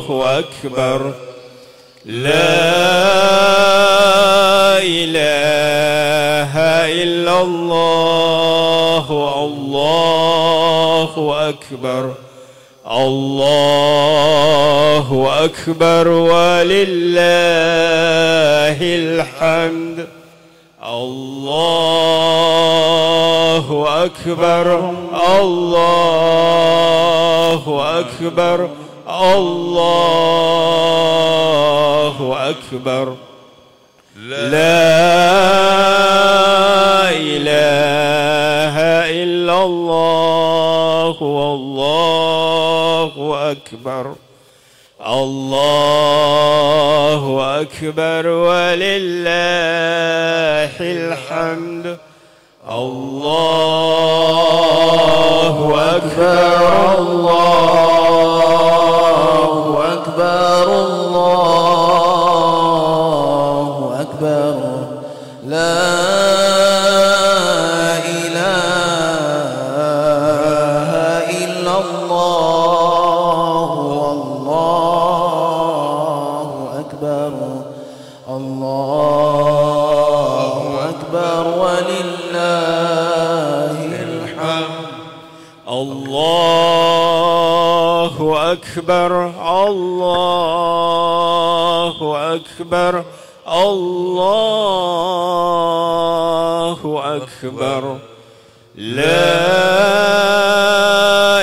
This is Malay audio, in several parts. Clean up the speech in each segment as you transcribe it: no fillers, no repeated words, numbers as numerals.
أكبر. لا إله إلا الله. الله أكبر. الله أكبر ولله الحمد. الله أكبر. الله أكبر. الله أكبر. لا إله إلا الله. والله أكبر. الله أكبر ولله الحمد. الله أكبر. الله أكبر. الله أكبر. لا إله إلا الله. والله أكبر. الله أكبر ولله الحمد. الله أكبر. الله أكبر. الله أكبر. لا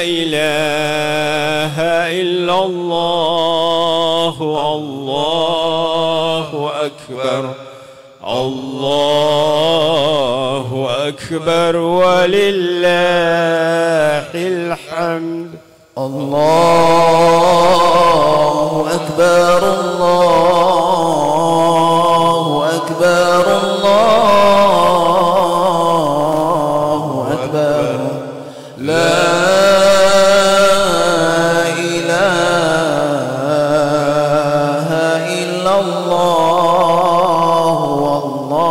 إله إلا الله. الله أكبر. الله أكبر ولله الحمد. الله أكبر. الله أكبر. الله أكبر. لا إله إلا الله. والله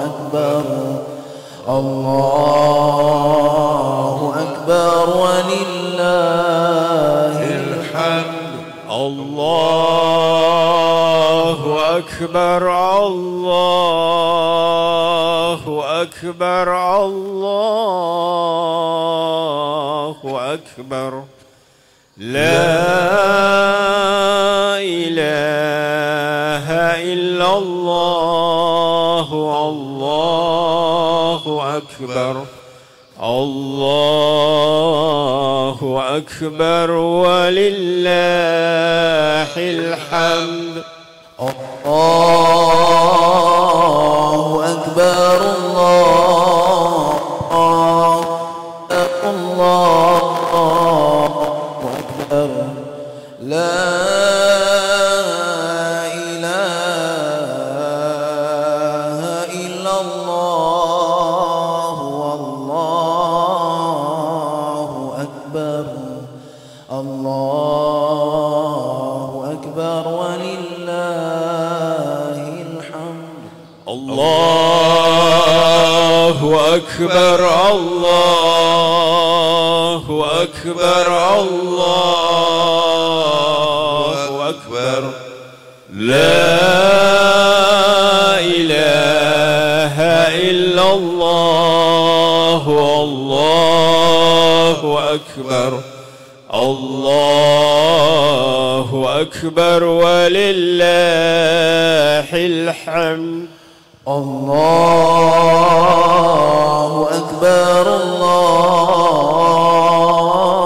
أكبر. الله أكبر ولله الحمد. الله أكبر. الله أكبر. الله أكبر. لا إله إلا الله. الله أكبر. الله أكبر ولله الحمد. الله أكبر. الله أكبر. لا إله إلا الله. والله أكبر. الله أكبر ولله الحمد. الله أكبر. الله أكبر. الله أكبر. لا إله إلا الله. الله أكبر. الله أكبر ولله الحمد. الله أكبر. الله أكبر. الله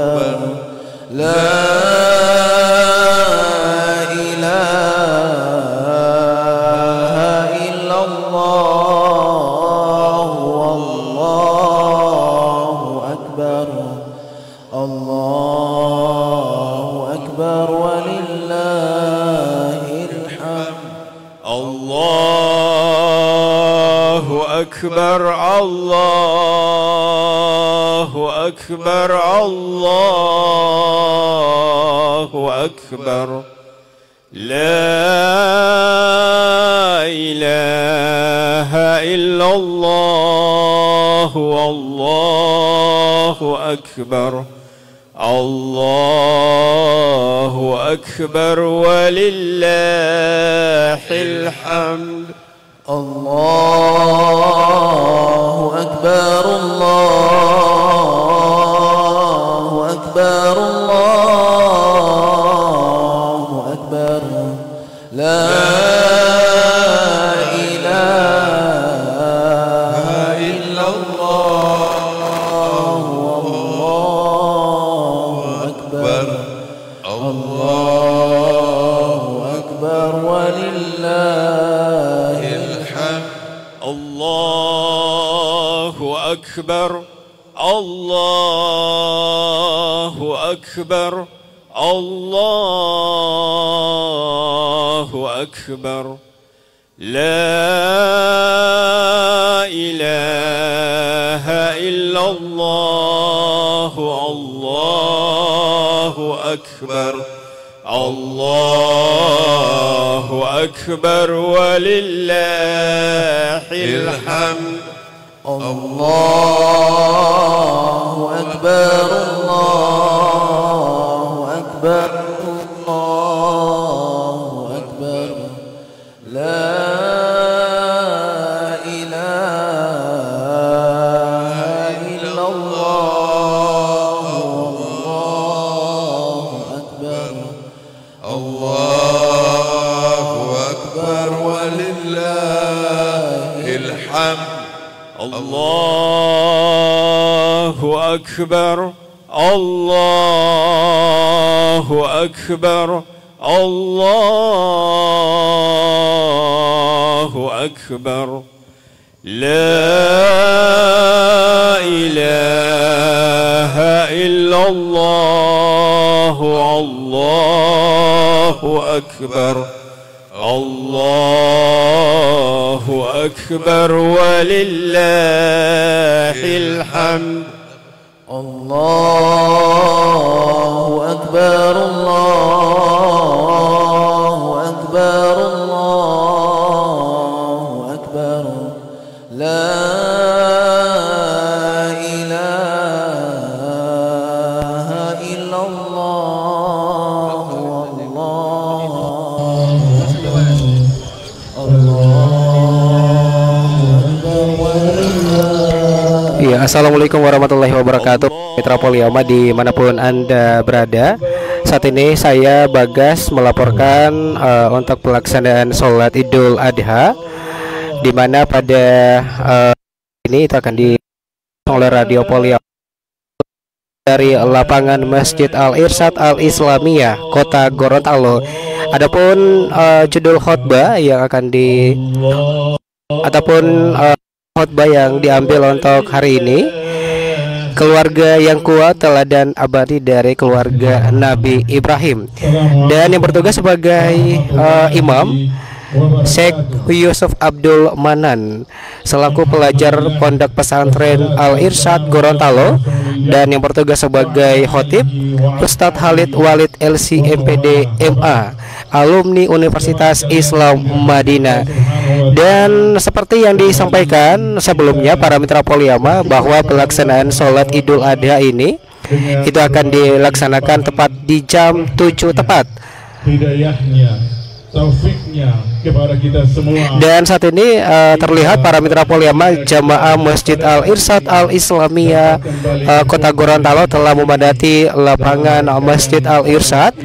أكبر. لا إله إلا الله. والله أكبر. الله أكبر ولله الحمد. الله أكبر. الله أكبر. الله أكبر. لا إله إلا الله. الله أكبر الله أكبر ولله الحمد الله أكبر الله أكبر الله أكبر لا إله إلا الله الله أكبر الله أكبر ولله الحمد الله أكبر الله أكبر الله أكبر لا إله إلا الله الله أكبر الله أكبر ولله الحمد الله أكبر الله أكبر الله أكبر لا إله إلا الله الله أكبر الله أكبر ولله الحمد الله أكبر الله أكبر الله أكبر لا إله إلا الله الله أكبر الله أكبر ولله الحمد الله أكبر الله أكبر الله أكبر لا إله إلا الله Ya, assalamualaikum warahmatullahi wabarakatuh. Mitra Poliyama dimanapun Anda berada, saat ini saya Bagas melaporkan untuk pelaksanaan sholat Idul Adha, di mana pada ini itu akan di oleh Radio Poliyama dari lapangan Masjid Al-Irsyad Al-Islamiyah Kota Gorontalo. Adapun judul khutbah yang akan khutbah yang diambil untuk hari ini, keluarga yang kuat, teladan abadi dari keluarga Nabi Ibrahim. Dan yang bertugas sebagai imam, Syekh Yusuf Abdul Manan selaku pelajar Pondok Pesantren Al-Irsyad Gorontalo. Dan yang bertugas sebagai khotib, Ustadz Khalid Walid LC MPD MA, alumni Universitas Islam Madinah. Dan seperti yang disampaikan sebelumnya para mitra Poliyama, bahwa pelaksanaan sholat Idul Adha ini itu akan dilaksanakan tepat di jam 7 tepat. Hidayahnya, taufiknya kepada kita semua. Dan saat ini terlihat para mitra Poliyama jamaah Masjid Al-Irsyad Al-Islamiyah Kota Gorontalo telah memadati lapangan Masjid Al-Irsyad.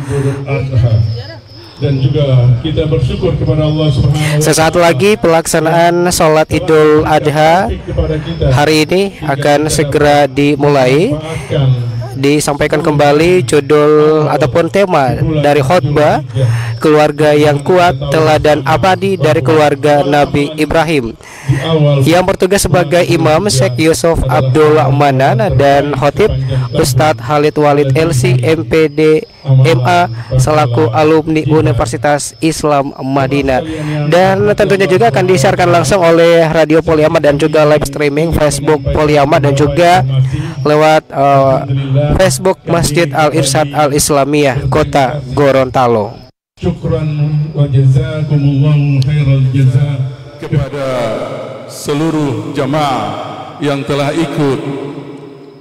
Dan juga kita bersyukur kepada Allah Subhanahu wa Ta'ala. Sesaat lagi pelaksanaan sholat Idul Adha hari ini akan segera dimulai. Disampaikan kembali judul ataupun tema dari khutbah, keluarga yang kuat, teladan abadi dari keluarga Nabi Ibrahim. Yang bertugas sebagai imam Syekh Yusuf Abdul Manan dan khotib Ustadz Khalid Walid LC MPD MA selaku alumni Universitas Islam Madinah. Dan tentunya juga akan disiarkan langsung oleh Radio Poliyama dan juga live streaming Facebook Poliyama dan juga lewat Facebook Masjid Al-Irsyad Al-Islamiyah Kota Gorontalo. Syukran wa jazakumullahu khairal jazaa kepada seluruh jamaah yang telah ikut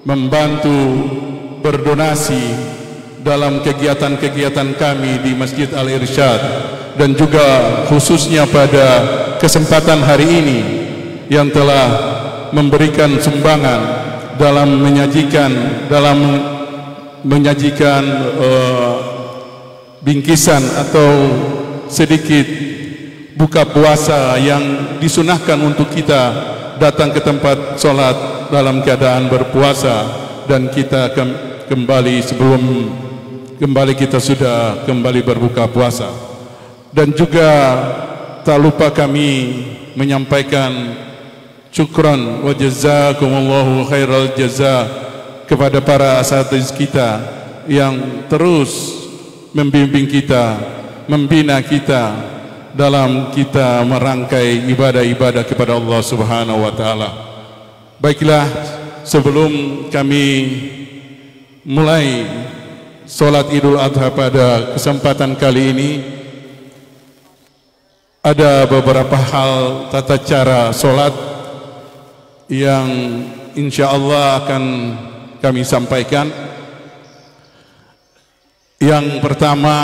membantu berdonasi dalam kegiatan-kegiatan kami di Masjid Al-Irsyad, dan juga khususnya pada kesempatan hari ini yang telah memberikan sumbangan dalam menyajikan bingkisan atau sedikit buka puasa yang disunahkan untuk kita datang ke tempat sholat dalam keadaan berpuasa, dan kita kembali sebelum kita sudah kembali berbuka puasa. Dan juga tak lupa kami menyampaikan syukran wa jazakumullahu khairal jaza kepada para asatiz kita yang terus membimbing kita, membina kita dalam kita merangkai ibadah-ibadah kepada Allah Subhanahu wa taala. Baiklah, sebelum kami mulai salat Idul Adha pada kesempatan kali ini, ada beberapa hal tata cara salat yang insya Allah akan kami sampaikan. Yang pertama,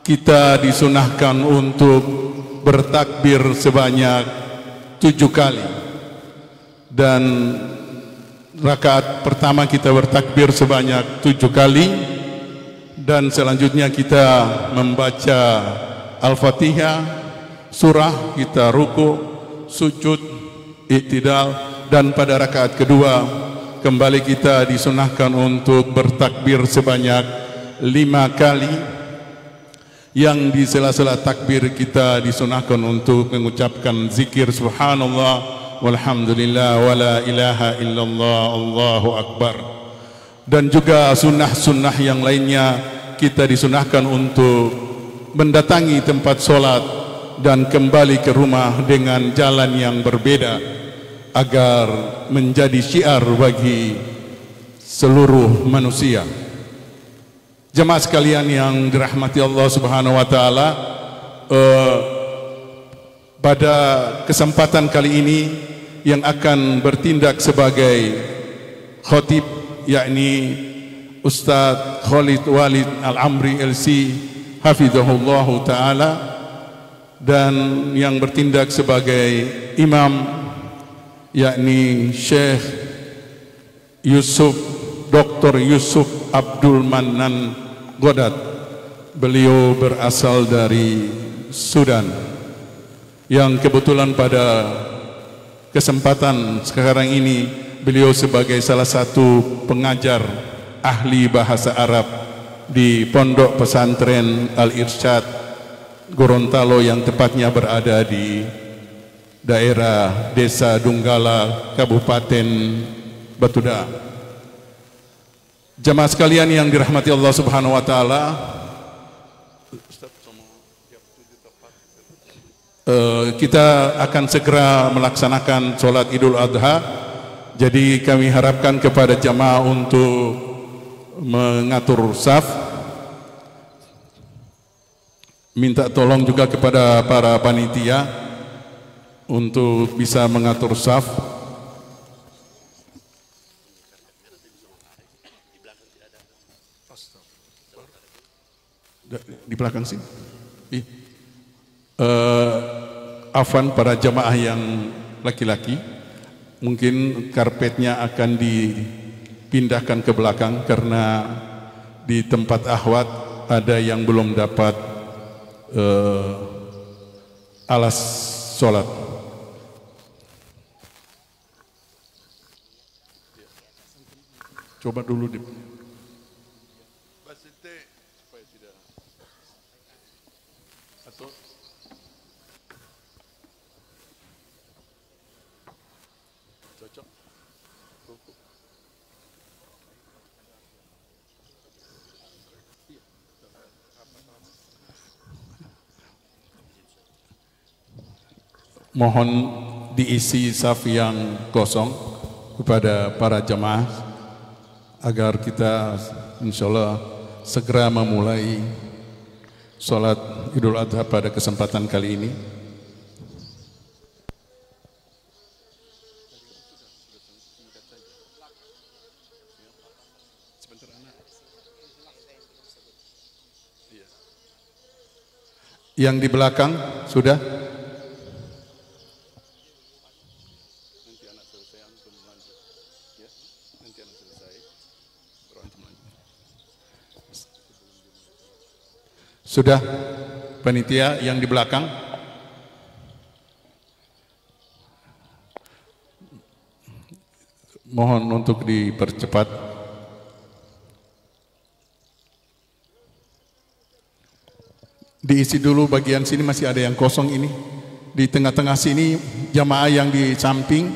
kita disunahkan untuk bertakbir sebanyak 7 kali, dan rakaat pertama kita bertakbir sebanyak 7 kali, dan selanjutnya kita membaca Al-Fatihah, surah, kita ruku, sujud, i'tidal, dan pada rakaat kedua kembali kita disunahkan untuk bertakbir sebanyak 5 kali, yang di sela-sela takbir kita disunahkan untuk mengucapkan zikir subhanallah walhamdulillah wala ilaha illallah Allahu akbar. Dan juga sunnah-sunnah yang lainnya kita disunahkan untuk mendatangi tempat sholat dan kembali ke rumah dengan jalan yang berbeda agar menjadi syiar bagi seluruh manusia. Jemaah sekalian yang dirahmati Allah Subhanahu wa taala, pada kesempatan kali ini yang akan bertindak sebagai khatib yakni Ustadz Khalid Walid Al-Amri LC hafizahullahu ta'ala, dan yang bertindak sebagai imam yakni Syekh Yusuf Dr. Yusuf Abdul Manan Godat. Beliau berasal dari Sudan, yang kebetulan pada kesempatan sekarang ini beliau sebagai salah satu pengajar ahli bahasa Arab di Pondok Pesantren Al-Irsyad Gorontalo, yang tepatnya berada di daerah Desa Dunggala, Kabupaten Batuda. Jemaah sekalian yang dirahmati Allah Subhanahu wa taala, kita akan segera melaksanakan sholat Idul Adha. Jadi kami harapkan kepada jamaah untuk mengatur saf. Minta tolong juga kepada para panitia untuk bisa mengatur saf. Di belakang sini. Afwan para jamaah yang laki-laki, mungkin karpetnya akan dipindahkan ke belakang karena di tempat akhwat ada yang belum dapat alas sholat. Coba dulu di mohon diisi saf yang kosong kepada para jemaah agar kita insyaallah segera memulai sholat Idul Adha pada kesempatan kali ini. Yang di belakang sudah? Sudah panitia yang di belakang? Mohon untuk dipercepat. Diisi dulu bagian sini, masih ada yang kosong ini. Di tengah-tengah sini jamaah yang di samping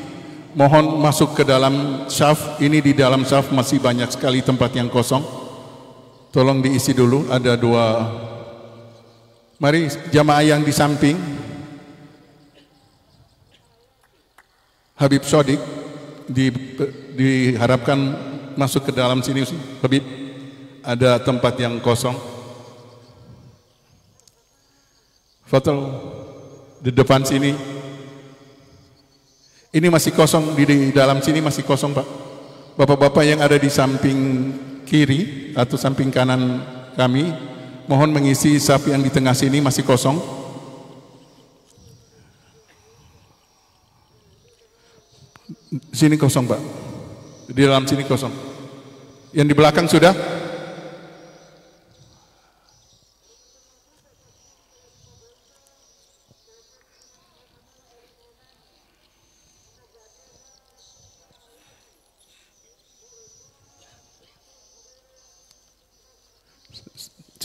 mohon masuk ke dalam syaf. Ini di dalam syaf masih banyak sekali tempat yang kosong. Tolong diisi dulu, ada 2. Mari jamaah yang di samping. Habib Sodik diharapkan masuk ke dalam sini. Habib, ada tempat yang kosong. Foto di depan sini. Ini masih kosong, di dalam sini masih kosong, Pak. Bapak-bapak yang ada di samping kiri atau samping kanan kami, mohon mengisi saf yang di tengah sini masih kosong. Sini kosong, Pak. Di dalam sini kosong. Yang di belakang sudah?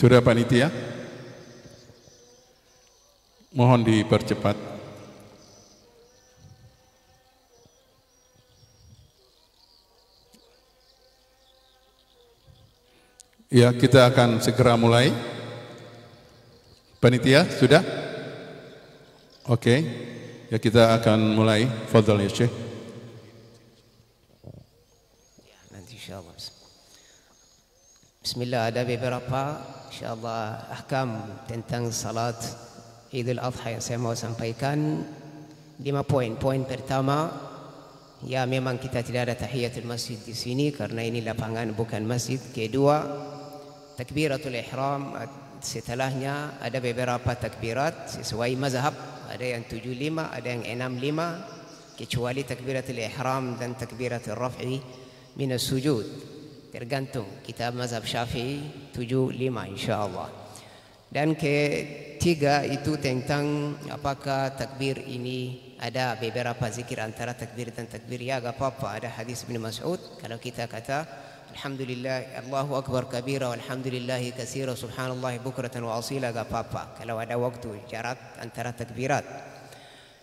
Sudah panitia? Mohon dipercepat. Ya, kita akan segera mulai. Panitia, sudah? Oke. Ya, kita akan mulai. Fadhal ya, Syekh. Nanti insyaallah. Bismillah, ada beberapa insyaallah ahkam tentang salat Idul Adha yang saya mau sampaikan. 5 poin. Poin pertama, ya memang kita tidak ada tahiyatul masjid di sini karena ini lapangan bukan masjid. Kedua, takbiratul ihram setelahnya ada beberapa takbirat sesuai mazhab, ada yang 75, ada yang 65, kecuali takbiratul ihram dan takbiratul raf'i minas sujud. Tergantung kitab mazhab Syafi'i 75 insyaallah. Dan ketiga itu tentang apakah takbir ini ada beberapa zikir antara takbir dan takbir. Ya enggak apa-apa, ada hadis Ibnu Mas'ud kalau kita kata alhamdulillah Allahu akbar kabira walhamdulillahi katsira subhanallahi bukratan wa asila, enggak apa-apa kalau ada waktu jarak antara takbirat.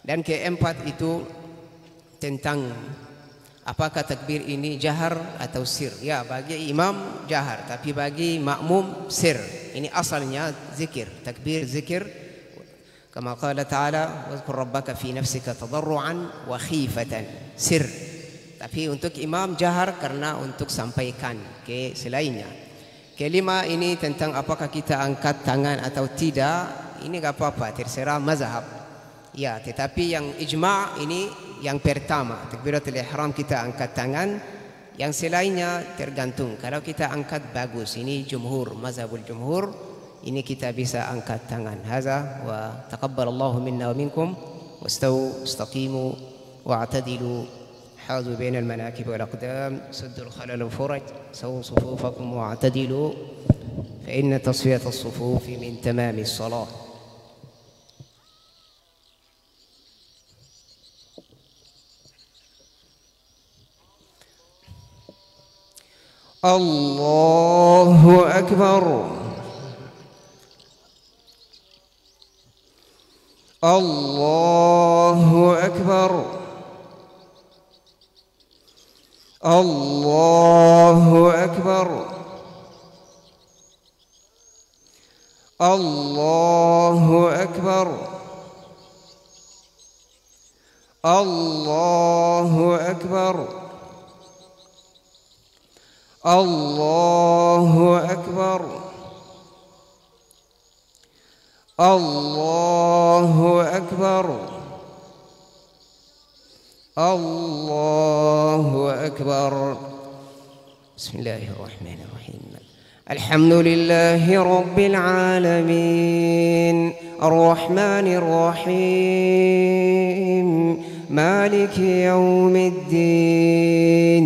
Dan keempat itu tentang apakah takbir ini jahar atau sir? Ya, bagi imam jahar, tapi bagi makmum sir. Ini asalnya zikir, takbir zikir. Kama qala ta'ala, "Wadhkur rabbaka fi nafsika tadarruan wa khifatan." Sir. Tapi untuk imam jahar karena untuk sampaikan ke selainnya. Kelima ini tentang apakah kita angkat tangan atau tidak. Ini enggak apa-apa, terserah mazhab. Ya, tetapi yang ijma' ini yang pertama, takbiratul ihram kita angkat tangan, yang selainnya tergantung. Kalau kita angkat bagus, ini jumhur, mazhabul jumhur, ini kita bisa angkat tangan. Hadza wa taqabbalallahu minna wa minkum wastawu istaqimu wa'tadilu hadu bainal manakib wal aqdam suddul khalal al furaj sawu sufufakum wa'tadilu fa inna tasfiyatas sufufi min tamamis salat. Allahu Akbar. Allahu Akbar. Allahu Akbar. Allahu Akbar. Allahu Akbar. Allahu Akbar. Allahu Akbar. Allahu Akbar. Bismillahirrahmanirrahim. الحمد لله رب العالمين الرحمن الرحيم مالك يوم الدين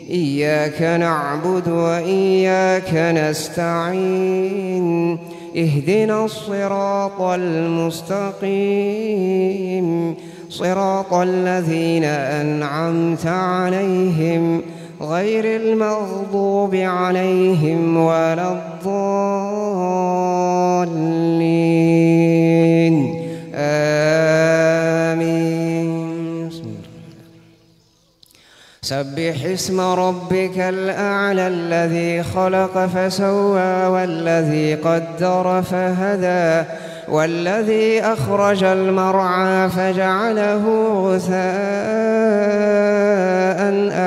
إياك نعبد وإياك نستعين اهدنا الصراط المستقيم صراط الذين أنعمت عليهم غير المغضوب عليهم ولا الضالين آمين. سبح اسم ربك الأعلى الذي خلق فسوى والذي قدر فهدى والذي أخرج المرعى فجعله غثاء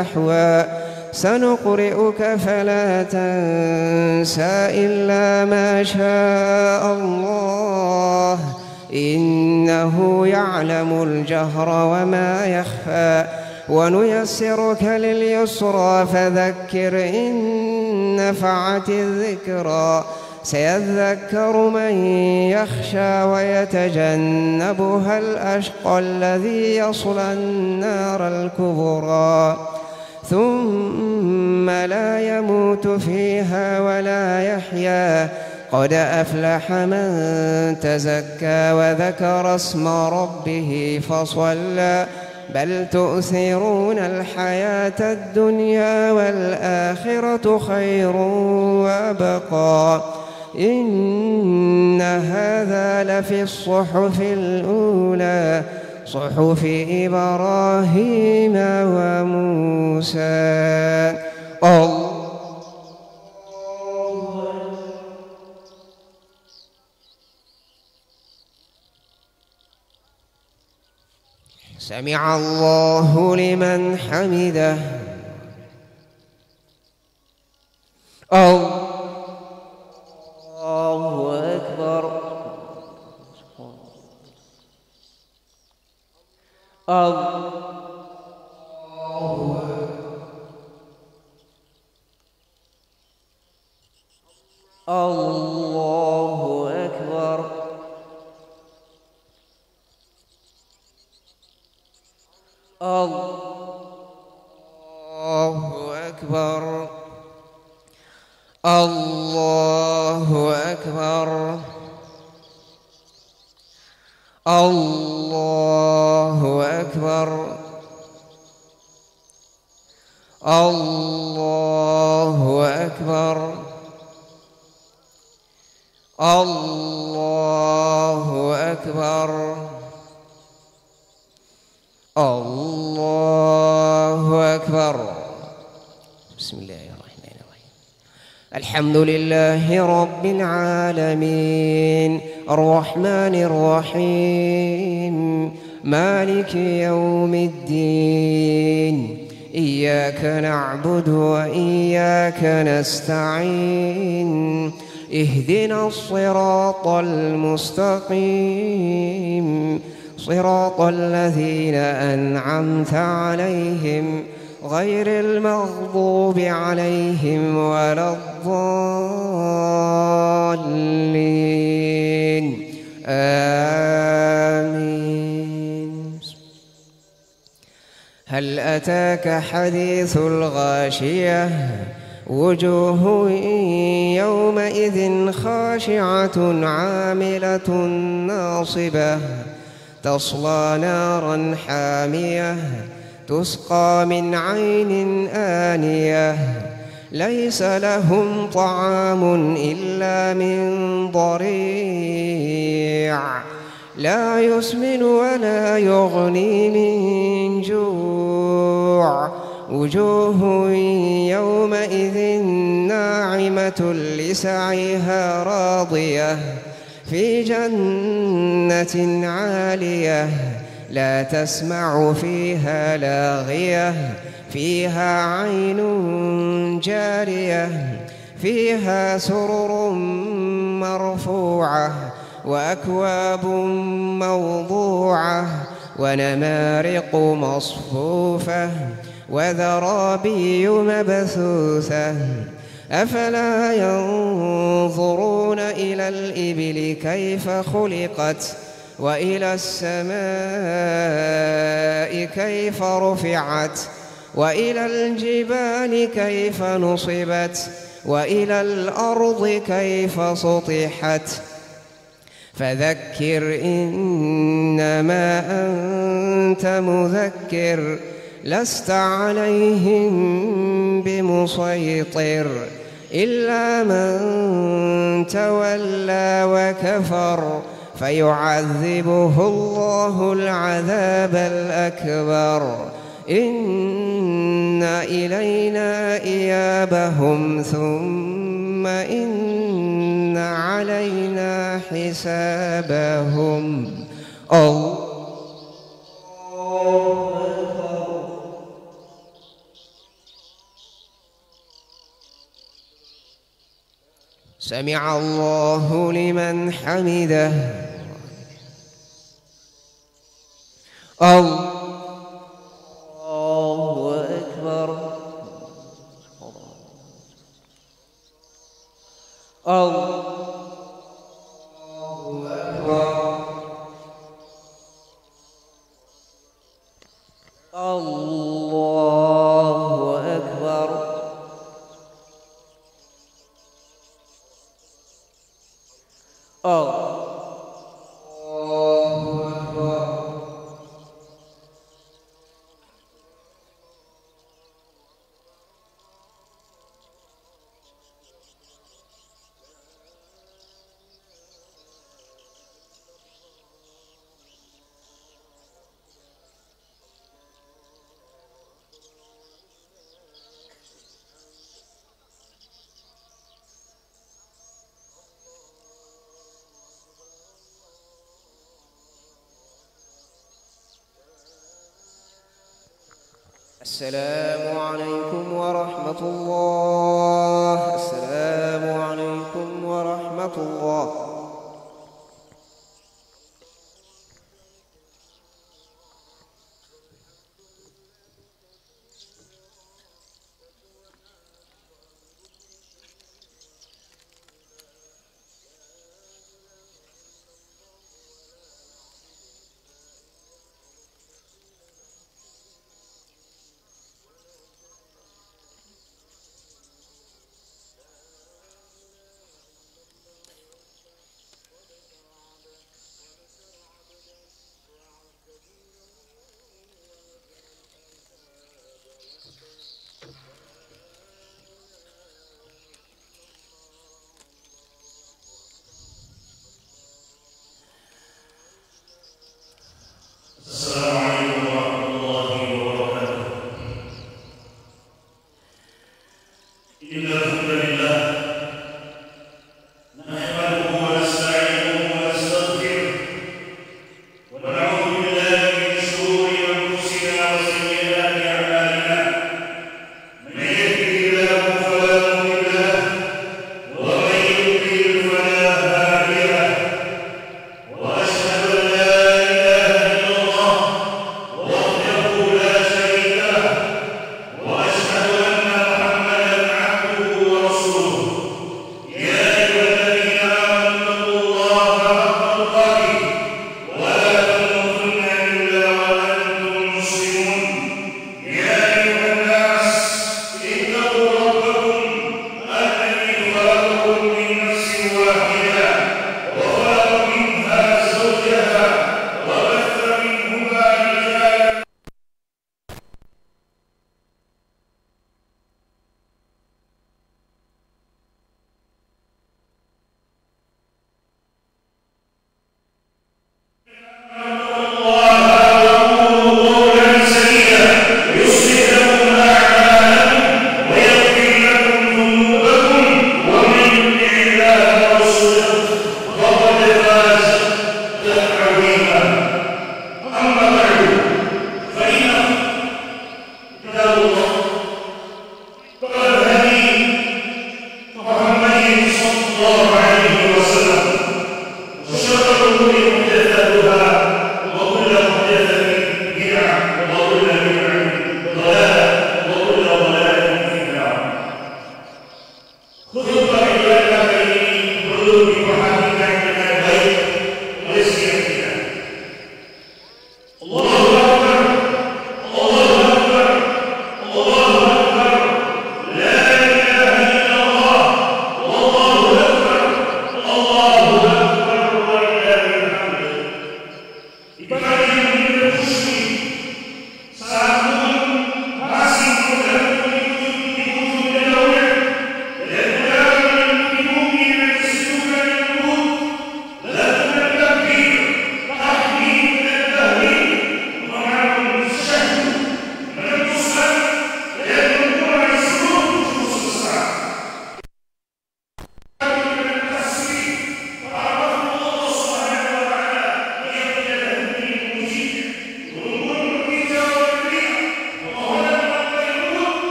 أحوى سنقرئك فلا تنسى إلا ما شاء الله إنه يعلم الجهر وما يخفى ونيسرك لليسرى فذكر إن نفعت الذكرى سيذكر من يخشى ويتجنبها الأشقى الذي يصلى النار الكبرى ثم لا يموت فيها ولا يحيا قد أفلح من تزكى وذكر اسم ربه فصلى بل تؤثرون الحياة الدنيا والآخرة خير وأبقى إن هذا لفي الصحف الأولى صحف إبراهيم وموسى. سمع الله لمن حمده. الله أكبر. الله أكبر. الله أكبر. الله أكبر. الله أكبر. الله أكبر. الله أكبر. الله أكبر. بسم الله الرحمن الرحيم. الحمد لله رب العالمين الرحمن الرحيم مالك يوم الدين إياك نعبد وإياك نستعين اهدنا الصراط المستقيم صراط الذين أنعمت عليهم غير المغضوب عليهم ولا الضالين آمين. هل أتاك حديث الغاشية وجوه يومئذ خاشعة عاملة ناصبة تصلى نارا حامية تسقى من عين آنية ليس لهم طعام إلا من ضريع لا يسمن ولا يغني من جوع وجوه يومئذ ناعمة لسعيها راضية في جنة عالية لا تسمع فيها لاغية فيها عين جارية فيها سرر مرفوعة وأكواب موضوعة ونمارق مصفوفة وزرابي مبثوثة أفلا ينظرون إلى الإبل كيف خلقت وإلى السماء كيف رفعت وإلى الجبال كيف نصبت وإلى الأرض كيف سطحت فذكر إنما أنت مذكر لست عليهم بمسيطر إلا من تولى وكفر فيعذبه الله العذاب الأكبر إن إلينا إيابهم ثم إن علينا حسابهم سمع الله لمن حمده الله أكبر الله أكبر الله أكبر الله السلام عليكم ورحمة الله. السلام عليكم ورحمة الله. وأشهد أن محمدا عبده ورسوله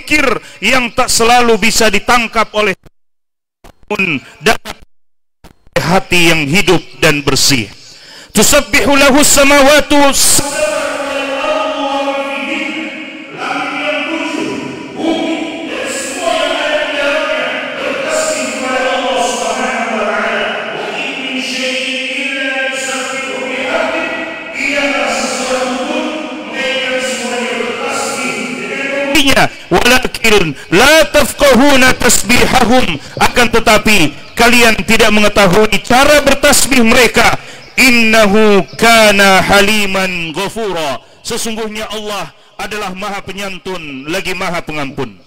berfikir yang tak selalu bisa ditangkap oleh dapat hati yang hidup dan bersih. Tusabbihu lahu samawatu walakin la tafqahuna tasbihahum, akan tetapi kalian tidak mengetahui cara bertasbih mereka. Innahu kana haliman ghafura, sesungguhnya Allah adalah Maha Penyantun lagi Maha Pengampun.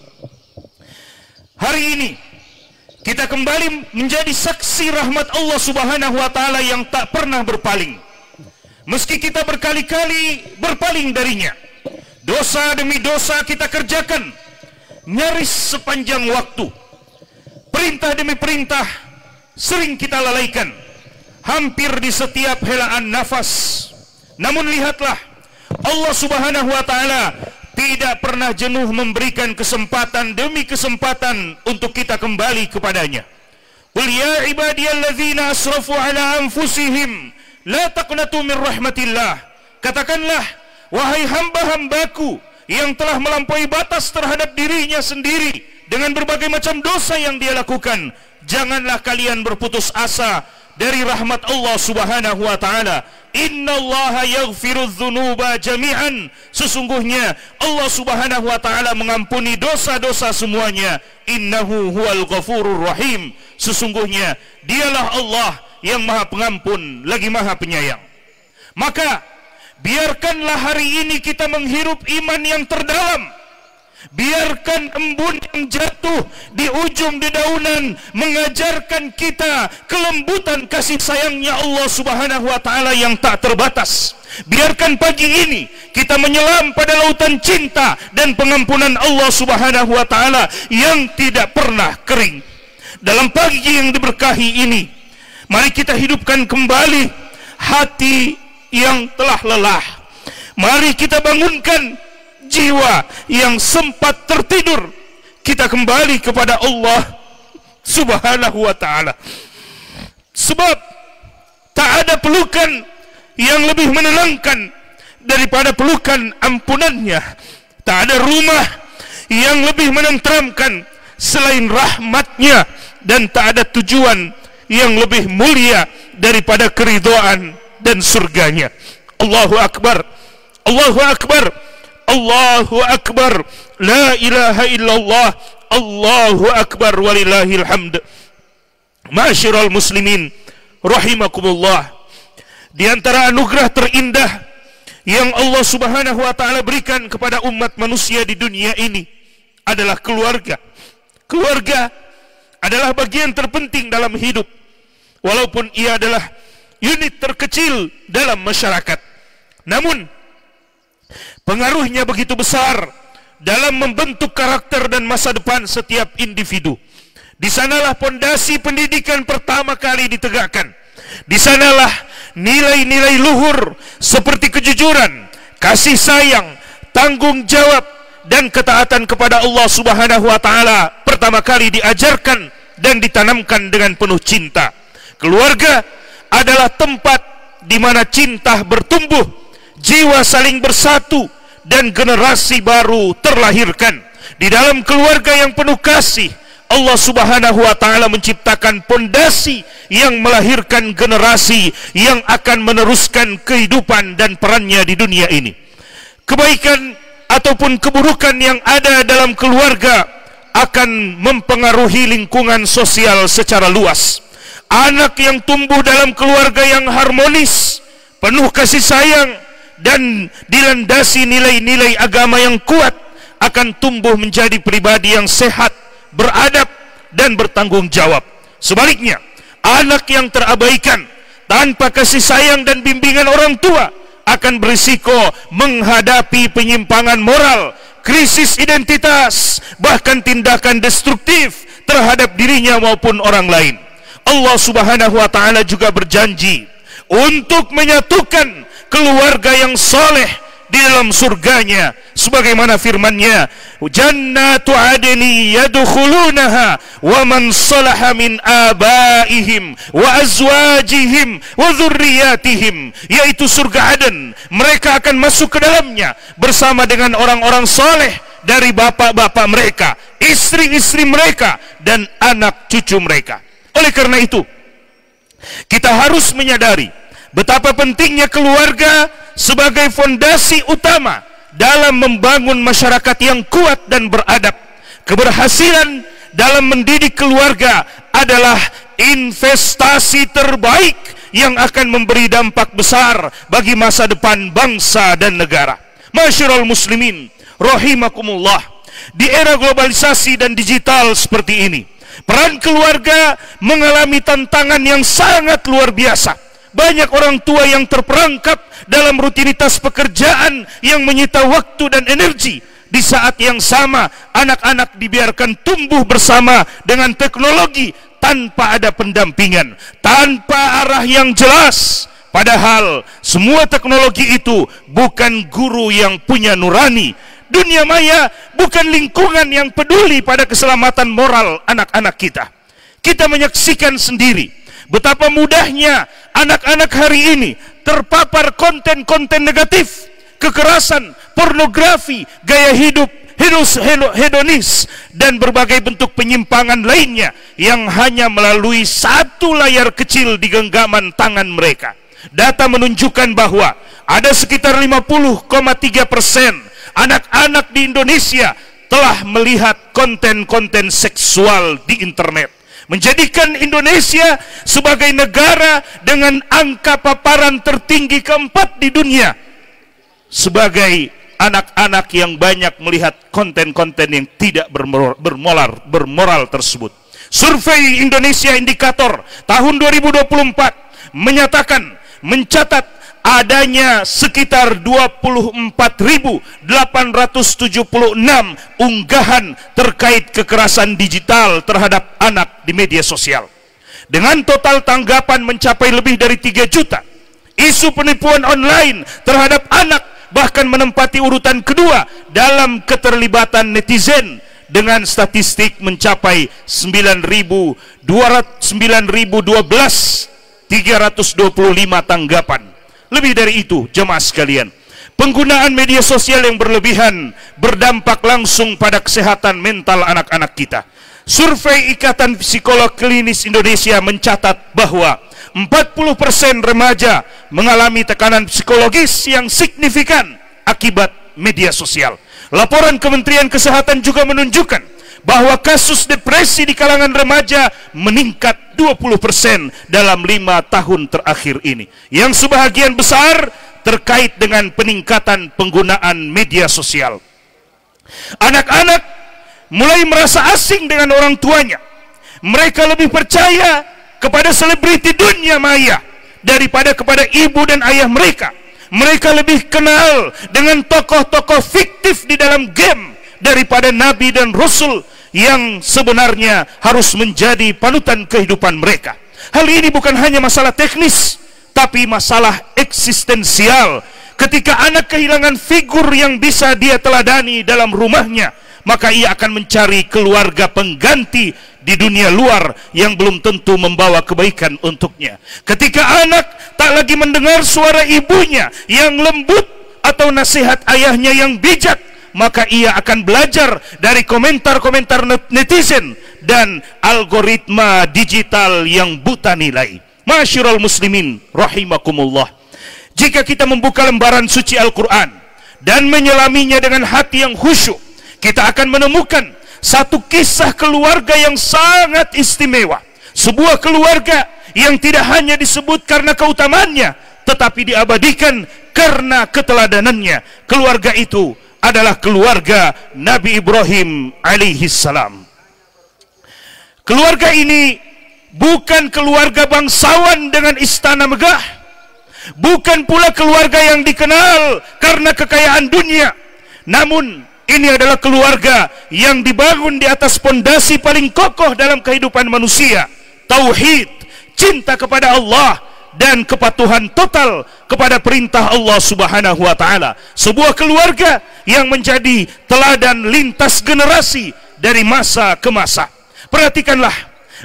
Hari ini kita kembali menjadi saksi rahmat Allah Subhanahu wa taala yang tak pernah berpaling. Meski kita berkali-kali berpaling darinya, dosa demi dosa kita kerjakan nyaris sepanjang waktu. Perintah demi perintah sering kita lalaikan, hampir di setiap helaan nafas. Namun lihatlah, Allah Subhanahu wa taala tidak pernah jenuh memberikan kesempatan demi kesempatan untuk kita kembali kepadanya. Qul ya ibadiyalladzina asrafu ala anfusihim la taqnatu min rahmatillah. Katakanlah, wahai hamba-hambaku yang telah melampaui batas terhadap dirinya sendiri dengan berbagai macam dosa yang dia lakukan, janganlah kalian berputus asa dari rahmat Allah Subhanahu wa taala. Innallaha yaghfirudz dzunuba jami'an, sesungguhnya Allah Subhanahu wa taala mengampuni dosa-dosa semuanya. Innahu huwal ghafurur rahim, sesungguhnya dialah Allah yang Maha Pengampun lagi Maha Penyayang. Maka biarkanlah hari ini kita menghirup iman yang terdalam. Biarkan embun yang jatuh di ujung dedaunan mengajarkan kita kelembutan kasih sayangnya Allah Subhanahu wa taala yang tak terbatas. Biarkan pagi ini kita menyelam pada lautan cinta dan pengampunan Allah Subhanahu wa taala yang tidak pernah kering. Dalam pagi yang diberkahi ini, mari kita hidupkan kembali hati yang telah lelah. Mari kita bangunkan jiwa yang sempat tertidur. Kita kembali kepada Allah Subhanahu wa taala. Sebab tak ada pelukan yang lebih menenangkan daripada pelukan ampunannya. Tak ada rumah yang lebih menenteramkan selain rahmatnya, dan tak ada tujuan yang lebih mulia daripada keridhaan dan surganya. Allahu Akbar, Allahu Akbar, Allahu Akbar, la ilaha illallah, Allahu Akbar, walillahil hamd. Ma'asyiral muslimin rahimakumullah, di antara anugerah terindah yang Allah Subhanahu wa taala berikan kepada umat manusia di dunia ini adalah keluarga. Keluarga adalah bagian terpenting dalam hidup, walaupun ia adalah unit terkecil dalam masyarakat. Namun pengaruhnya begitu besar dalam membentuk karakter dan masa depan setiap individu. Di sanalah pondasi pendidikan pertama kali ditegakkan. Di sanalah nilai-nilai luhur seperti kejujuran, kasih sayang, tanggung jawab, dan ketaatan kepada Allah Subhanahu wa taala pertama kali diajarkan dan ditanamkan dengan penuh cinta. Keluarga adalah tempat di mana cinta bertumbuh, jiwa saling bersatu, dan generasi baru terlahirkan. Di dalam keluarga yang penuh kasih, Allah Subhanahu wa taala menciptakan pondasi yang melahirkan generasi yang akan meneruskan kehidupan dan perannya di dunia ini. Kebaikan ataupun keburukan yang ada dalam keluarga akan mempengaruhi lingkungan sosial secara luas. Anak yang tumbuh dalam keluarga yang harmonis, penuh kasih sayang, dan dilandasi nilai-nilai agama yang kuat akan tumbuh menjadi pribadi yang sehat, beradab, dan bertanggung jawab. Sebaliknya, anak yang terabaikan tanpa kasih sayang dan bimbingan orang tua akan berisiko menghadapi penyimpangan moral, krisis identitas, bahkan tindakan destruktif terhadap dirinya maupun orang lain. Allah Subhanahu wa taala juga berjanji untuk menyatukan keluarga yang soleh di dalam surganya sebagaimana firman-Nya, jannatu adni yadkhulunaha wa man salaha min abaihim wa azwajihim wa dzurriyyatihim, yaitu surga Aden, mereka akan masuk ke dalamnya bersama dengan orang-orang saleh dari bapak-bapak mereka, istri-istri mereka, dan anak cucu mereka. Oleh karena itu, kita harus menyadari betapa pentingnya keluarga sebagai fondasi utama dalam membangun masyarakat yang kuat dan beradab. Keberhasilan dalam mendidik keluarga adalah investasi terbaik yang akan memberi dampak besar bagi masa depan bangsa dan negara. Masyarul muslimin rahimakumullah, di era globalisasi dan digital seperti ini, peran keluarga mengalami tantangan yang sangat luar biasa. Banyak orang tua yang terperangkap dalam rutinitas pekerjaan yang menyita waktu dan energi. Di saat yang sama, anak-anak dibiarkan tumbuh bersama dengan teknologi tanpa ada pendampingan, tanpa arah yang jelas. Padahal semua teknologi itu bukan guru yang punya nurani. Dunia maya bukan lingkungan yang peduli pada keselamatan moral anak-anak kita. Kita menyaksikan sendiri betapa mudahnya anak-anak hari ini terpapar konten-konten negatif, kekerasan, pornografi, gaya hidup hedonis, dan berbagai bentuk penyimpangan lainnya yang hanya melalui satu layar kecil di genggaman tangan mereka. Data menunjukkan bahwa ada sekitar 50,3% anak-anak di Indonesia telah melihat konten-konten seksual di internet, menjadikan Indonesia sebagai negara dengan angka paparan tertinggi keempat di dunia sebagai anak-anak yang banyak melihat konten-konten yang tidak bermoral tersebut. Survei Indonesia Indikator tahun 2024 mencatat adanya sekitar 24.876 unggahan terkait kekerasan digital terhadap anak di media sosial. Dengan total tanggapan mencapai lebih dari 3 juta, isu penipuan online terhadap anak bahkan menempati urutan kedua dalam keterlibatan netizen dengan statistik mencapai 9.012.325 tanggapan. Lebih dari itu, jemaah sekalian, penggunaan media sosial yang berlebihan berdampak langsung pada kesehatan mental anak-anak kita. Survei Ikatan Psikolog Klinis Indonesia mencatat bahwa 40% remaja mengalami tekanan psikologis yang signifikan akibat media sosial. Laporan Kementerian Kesehatan juga menunjukkan bahwa kasus depresi di kalangan remaja meningkat 20% dalam 5 tahun terakhir ini, yang sebahagian besar terkait dengan peningkatan penggunaan media sosial. Anak-anak mulai merasa asing dengan orang tuanya. Mereka lebih percaya kepada selebriti dunia maya daripada kepada ibu dan ayah mereka. Mereka lebih kenal dengan tokoh-tokoh fiktif di dalam game daripada nabi dan rasul yang sebenarnya harus menjadi panutan kehidupan mereka. Hal ini bukan hanya masalah teknis, tapi masalah eksistensial. Ketika anak kehilangan figur yang bisa dia teladani dalam rumahnya, maka ia akan mencari keluarga pengganti di dunia luar yang belum tentu membawa kebaikan untuknya. Ketika anak tak lagi mendengar suara ibunya yang lembut atau nasihat ayahnya yang bijak, maka ia akan belajar dari komentar-komentar netizen dan algoritma digital yang buta nilai. Masyarul muslimin rahimakumullah, jika kita membuka lembaran suci Al-Quran dan menyelaminya dengan hati yang khusyuk, kita akan menemukan satu kisah keluarga yang sangat istimewa. Sebuah keluarga yang tidak hanya disebut karena keutamaannya, tetapi diabadikan karena keteladanannya. Keluarga itu adalah keluarga Nabi Ibrahim alaihi salam. Keluarga ini bukan keluarga bangsawan dengan istana megah, bukan pula keluarga yang dikenal karena kekayaan dunia. Namun ini adalah keluarga yang dibangun di atas pondasi paling kokoh dalam kehidupan manusia, tauhid, cinta kepada Allah, dan kepatuhan total kepada perintah Allah Subhanahu wa taala. Sebuah keluarga yang menjadi teladan lintas generasi dari masa ke masa. Perhatikanlah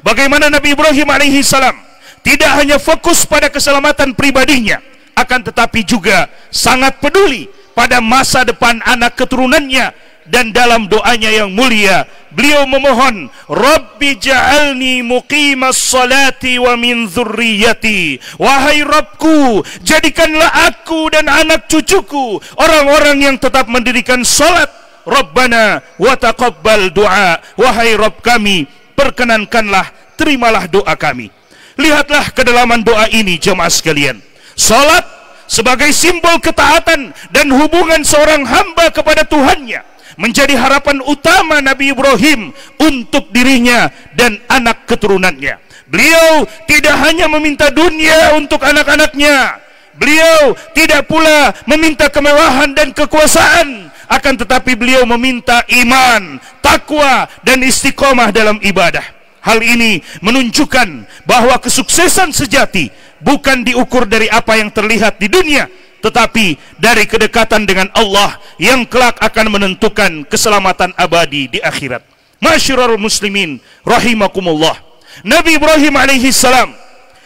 bagaimana Nabi Ibrahim alaihi salam tidak hanya fokus pada keselamatan pribadinya, akan tetapi juga sangat peduli pada masa depan anak keturunannya. Dan dalam doanya yang mulia, beliau memohon, Rabbi ja'alni muqimas salati wa min dzurriyyati. Wahai Rabbku, jadikanlah aku dan anak cucuku orang-orang yang tetap mendirikan salat. Rabbana wa taqabbal du'a. Wahai Rabb kami, perkenankanlah, terimalah doa kami. Lihatlah kedalaman doa ini jemaah sekalian. Salat sebagai simbol ketaatan dan hubungan seorang hamba kepada Tuhannya menjadi harapan utama Nabi Ibrahim untuk dirinya dan anak keturunannya. Beliau tidak hanya meminta dunia untuk anak-anaknya, beliau tidak pula meminta kemewahan dan kekuasaan, akan tetapi beliau meminta iman, takwa dan istiqomah dalam ibadah. Hal ini menunjukkan bahwa kesuksesan sejati bukan diukur dari apa yang terlihat di dunia, tetapi dari kedekatan dengan Allah yang kelak akan menentukan keselamatan abadi di akhirat. Masyarul muslimin rahimakumullah. Nabi Ibrahim alaihi salam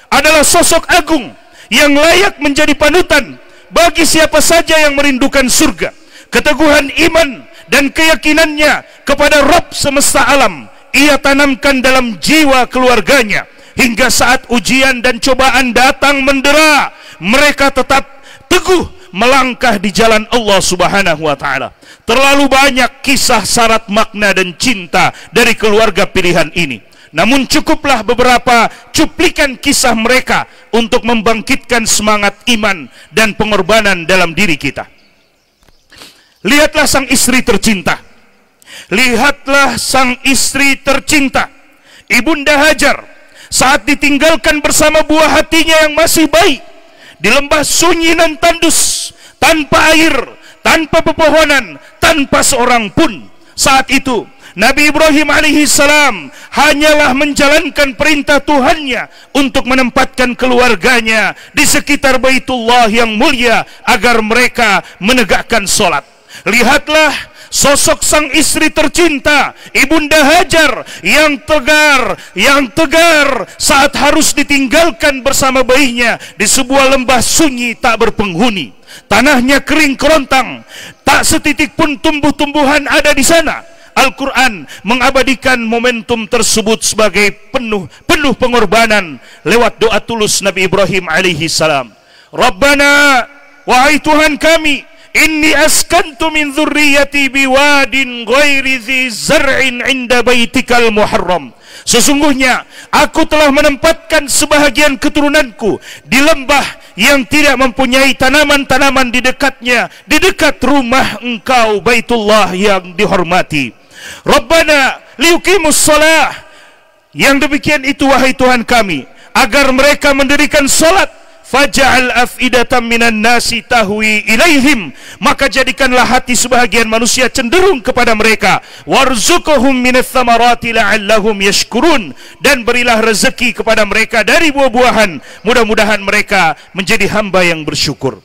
adalah sosok agung yang layak menjadi panutan bagi siapa saja yang merindukan surga. Keteguhan iman dan keyakinannya kepada Rabb semesta alam ia tanamkan dalam jiwa keluarganya. Hingga saat ujian dan cobaan datang mendera, mereka tetap teguh melangkah di jalan Allah Subhanahu wa taala. Terlalu banyak kisah syarat makna dan cinta dari keluarga pilihan ini. Namun cukuplah beberapa cuplikan kisah mereka untuk membangkitkan semangat iman dan pengorbanan dalam diri kita. Lihatlah sang istri tercinta. Lihatlah sang istri tercinta, Ibunda Hajar, saat ditinggalkan bersama buah hatinya yang masih bayi di lembah sunyi dan tandus, tanpa air, tanpa pepohonan, tanpa seorang pun. Saat itu Nabi Ibrahim alaihi salam hanyalah menjalankan perintah Tuhannya untuk menempatkan keluarganya di sekitar Baitullah yang mulia agar mereka menegakkan solat. Lihatlah sosok sang istri tercinta, Ibunda Hajar yang tegar saat harus ditinggalkan bersama bayinya di sebuah lembah sunyi tak berpenghuni. Tanahnya kering kerontang, tak setitik pun tumbuh-tumbuhan ada di sana. Al-Quran mengabadikan momentum tersebut sebagai penuh pengorbanan lewat doa tulus Nabi Ibrahim alaihi salam. Rabbana, wahai Tuhan kami, inni askantu min dzurriyyati biwadin ghairi dzi zar'in 'inda baitikal muharram. Sesungguhnya aku telah menempatkan sebahagian keturunanku di lembah yang tidak mempunyai tanaman-tanaman di dekatnya, di dekat rumah engkau Baitullah yang dihormati. Rabbana liyuqimus shalah. Yang demikian itu wahai Tuhan kami, agar mereka mendirikan salat. Faj'al af'idatan minan nasi tahwi ilaihim, maka jadikanlah hati sebahagian manusia cenderung kepada mereka. Warzuqhum minats tsamarati la'allahum yashkurun, dan berilah rezeki kepada mereka dari buah-buahan, mudah-mudahan mereka menjadi hamba yang bersyukur.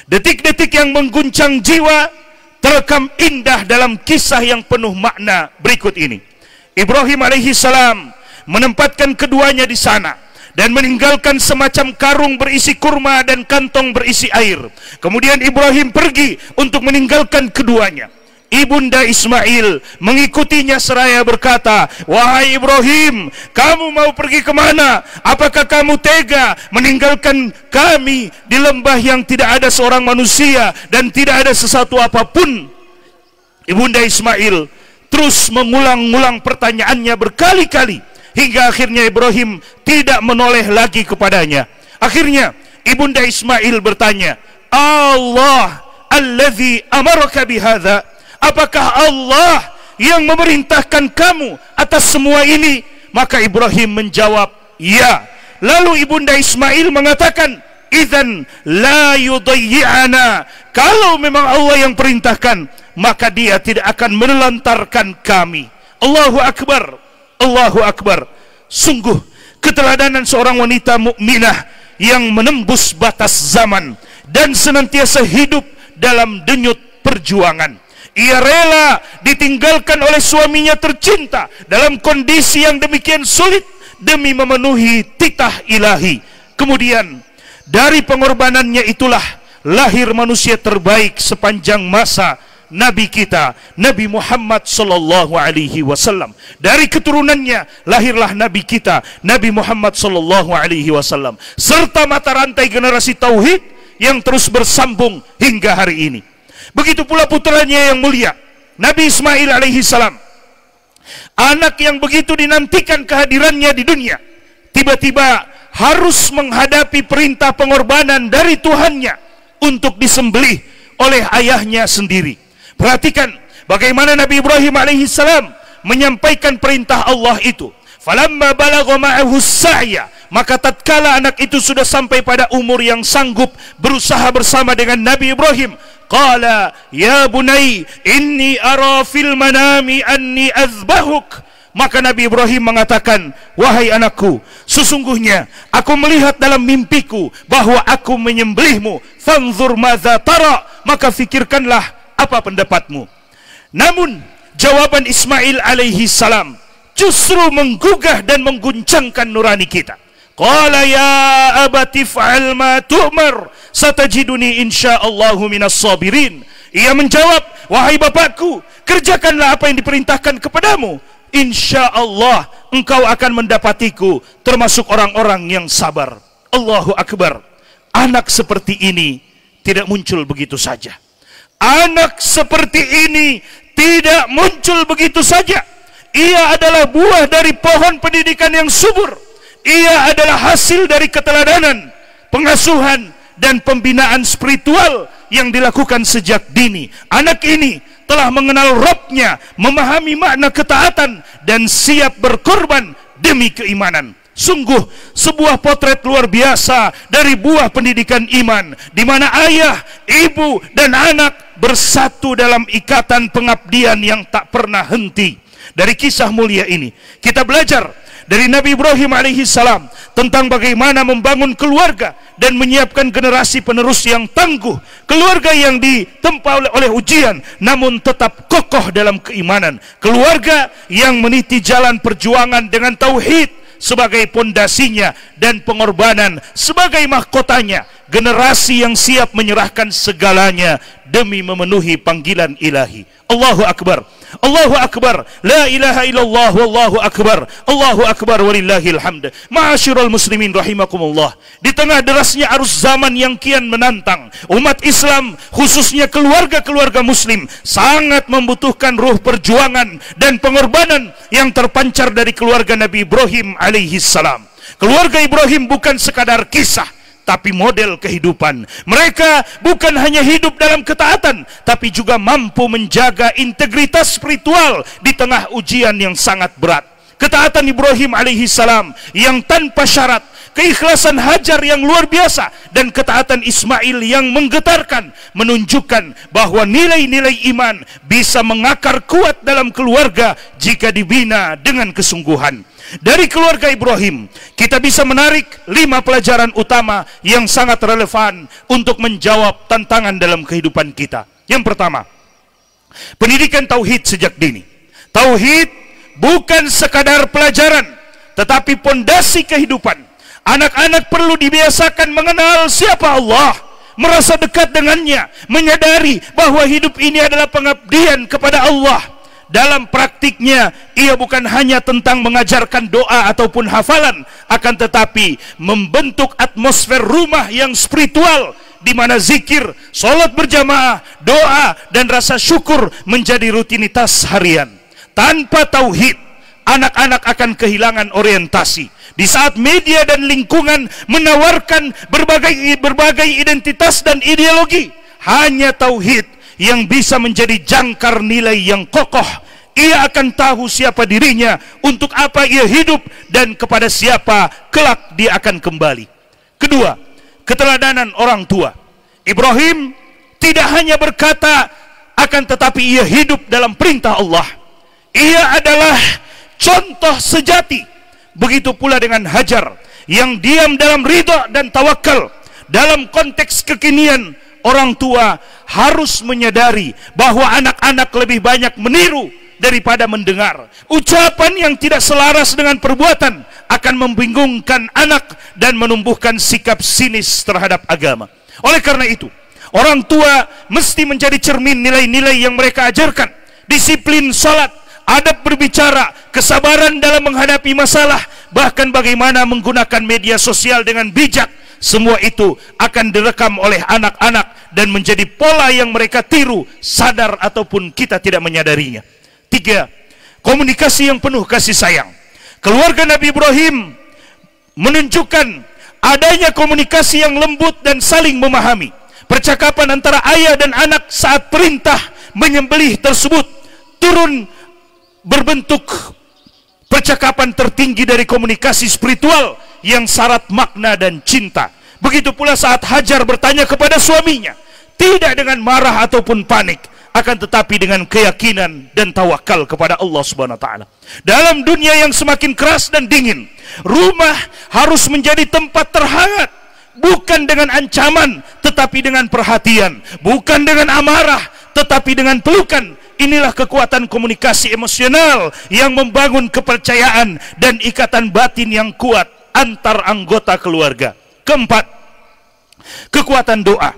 Detik-detik yang mengguncang jiwa terekam indah dalam kisah yang penuh makna berikut ini. Ibrahim alaihi salam menempatkan keduanya di sana dan meninggalkan semacam karung berisi kurma dan kantong berisi air. Kemudian Ibrahim pergi untuk meninggalkan keduanya. Ibunda Ismail mengikutinya seraya berkata, wahai Ibrahim, kamu mau pergi kemana? Apakah kamu tega meninggalkan kami di lembah yang tidak ada seorang manusia dan tidak ada sesuatu apapun? Ibunda Ismail terus mengulang-ulang pertanyaannya berkali-kali, hingga akhirnya Ibrahim tidak menoleh lagi kepadanya. Akhirnya Ibunda Ismail bertanya, Allah allazi amaraka bihadza, apakah Allah yang memerintahkan kamu atas semua ini? Maka Ibrahim menjawab, ya. Lalu Ibunda Ismail mengatakan, idzan la yudayyi'ana, kalau memang Allah yang perintahkan, maka dia tidak akan menelantarkan kami. Allahu Akbar, Allahu Akbar. Sungguh keteladanan seorang wanita mukminah yang menembus batas zaman dan senantiasa hidup dalam denyut perjuangan. Ia rela ditinggalkan oleh suaminya tercinta dalam kondisi yang demikian sulit demi memenuhi titah ilahi. Kemudian dari pengorbanannya itulah lahir manusia terbaik sepanjang masa, Nabi kita, Nabi Muhammad sallallahu alaihi wasallam. Dari keturunannya lahirlah Nabi kita, Nabi Muhammad sallallahu alaihi wasallam, serta mata rantai generasi tauhid yang terus bersambung hingga hari ini. Begitu pula putranya yang mulia, Nabi Ismail alaihi salam, anak yang begitu dinantikan kehadirannya di dunia, tiba-tiba harus menghadapi perintah pengorbanan dari Tuhannya untuk disembelih oleh ayahnya sendiri. Perhatikan bagaimana Nabi Ibrahim alaihi salam menyampaikan perintah Allah itu. Falamma balagha ma'ahu sa'ya, maka tatkala anak itu sudah sampai pada umur yang sanggup berusaha bersama dengan Nabi Ibrahim, qala ya bunai inni ara fil manami anni azbahuk, maka Nabi Ibrahim mengatakan, wahai anakku, sesungguhnya aku melihat dalam mimpiku bahwa aku menyembelihmu, fanzur madza tara, maka fikirkanlah apa pendapatmu. Namun jawaban Ismail alaihi salam justru menggugah dan mengguncangkan nurani kita. Qala ya abati fa'al ma tu'mar satajiduni insyaallahu minas sabirin. Ia menjawab, wahai bapakku, kerjakanlah apa yang diperintahkan kepadamu, insyaallah engkau akan mendapatiku termasuk orang-orang yang sabar. Allahu akbar. Anak seperti ini tidak muncul begitu saja. Anak seperti ini tidak muncul begitu saja. Ia adalah buah dari pohon pendidikan yang subur. Ia adalah hasil dari keteladanan, pengasuhan dan pembinaan spiritual yang dilakukan sejak dini. Anak ini telah mengenal Rabbnya, memahami makna ketaatan dan siap berkorban demi keimanan. Sungguh sebuah potret luar biasa dari buah pendidikan iman, di mana ayah, ibu dan anak bersatu dalam ikatan pengabdian yang tak pernah henti. Dari kisah mulia ini kita belajar dari Nabi Ibrahim alaihi salam tentang bagaimana membangun keluarga dan menyiapkan generasi penerus yang tangguh, keluarga yang ditempa oleh ujian namun tetap kokoh dalam keimanan, keluarga yang meniti jalan perjuangan dengan tauhid sebagai pondasinya dan pengorbanan sebagai mahkotanya, generasi yang siap menyerahkan segalanya demi memenuhi panggilan ilahi. Allahu akbar, Allahu akbar, la ilaha illallah, wallahu akbar, Allahu akbar walillahil hamd. Ma'asyiral muslimin rahimakumullah. Di tengah derasnya arus zaman yang kian menantang, umat Islam khususnya keluarga-keluarga muslim sangat membutuhkan ruh perjuangan dan pengorbanan yang terpancar dari keluarga Nabi Ibrahim alaihi salam. Keluarga Ibrahim bukan sekadar kisah, tapi model kehidupan. Mereka bukan hanya hidup dalam ketaatan, tapi juga mampu menjaga integritas spiritual di tengah ujian yang sangat berat. Ketaatan Ibrahim alaihi salam yang tanpa syarat, keikhlasan Hajar yang luar biasa, dan ketaatan Ismail yang menggetarkan menunjukkan bahwa nilai-nilai iman bisa mengakar kuat dalam keluarga jika dibina dengan kesungguhan. Dari keluarga Ibrahim kita bisa menarik 5 pelajaran utama yang sangat relevan untuk menjawab tantangan dalam kehidupan kita. Yang pertama, pendidikan tauhid sejak dini. Tauhid bukan sekadar pelajaran, tetapi pondasi kehidupan. Anak-anak perlu dibiasakan mengenal siapa Allah, merasa dekat dengannya, menyadari bahwa hidup ini adalah pengabdian kepada Allah. Dalam praktiknya, ia bukan hanya tentang mengajarkan doa ataupun hafalan, akan tetapi membentuk atmosfer rumah yang spiritual, di mana zikir, sholat berjamaah, doa, dan rasa syukur menjadi rutinitas harian. Tanpa tauhid, anak-anak akan kehilangan orientasi. Di saat media dan lingkungan menawarkan berbagai identitas dan ideologi, hanya tauhid yang bisa menjadi jangkar nilai yang kokoh. Ia akan tahu siapa dirinya, untuk apa ia hidup, dan kepada siapa kelak dia akan kembali. Kedua, keteladanan orang tua. Ibrahim tidak hanya berkata, akan tetapi ia hidup dalam perintah Allah. Ia adalah contoh sejati. Begitu pula dengan Hajar yang diam dalam ridha dan tawakal. Dalam konteks kekinian, orang tua harus menyadari bahwa anak-anak lebih banyak meniru daripada mendengar. Ucapan yang tidak selaras dengan perbuatan akan membingungkan anak dan menumbuhkan sikap sinis terhadap agama. Oleh karena itu, orang tua mesti menjadi cermin nilai-nilai yang mereka ajarkan. Disiplin salat, adab berbicara, kesabaran dalam menghadapi masalah, bahkan bagaimana menggunakan media sosial dengan bijak. Semua itu akan direkam oleh anak-anak dan menjadi pola yang mereka tiru, sadar ataupun kita tidak menyadarinya. 3. Komunikasi yang penuh kasih sayang. Keluarga Nabi Ibrahim menunjukkan adanya komunikasi yang lembut dan saling memahami. Percakapan antara ayah dan anak saat perintah menyembelih tersebut turun berbentuk percakapan tertinggi dari komunikasi spiritual yang syarat makna dan cinta. Begitu pula saat Hajar bertanya kepada suaminya, tidak dengan marah ataupun panik, akan tetapi dengan keyakinan dan tawakal kepada Allah Subhanahu wa taala. Dalam dunia yang semakin keras dan dingin, rumah harus menjadi tempat terhangat, bukan dengan ancaman tetapi dengan perhatian, bukan dengan amarah tetapi dengan pelukan. Inilah kekuatan komunikasi emosional yang membangun kepercayaan dan ikatan batin yang kuat antar anggota keluarga. 4. Kekuatan doa.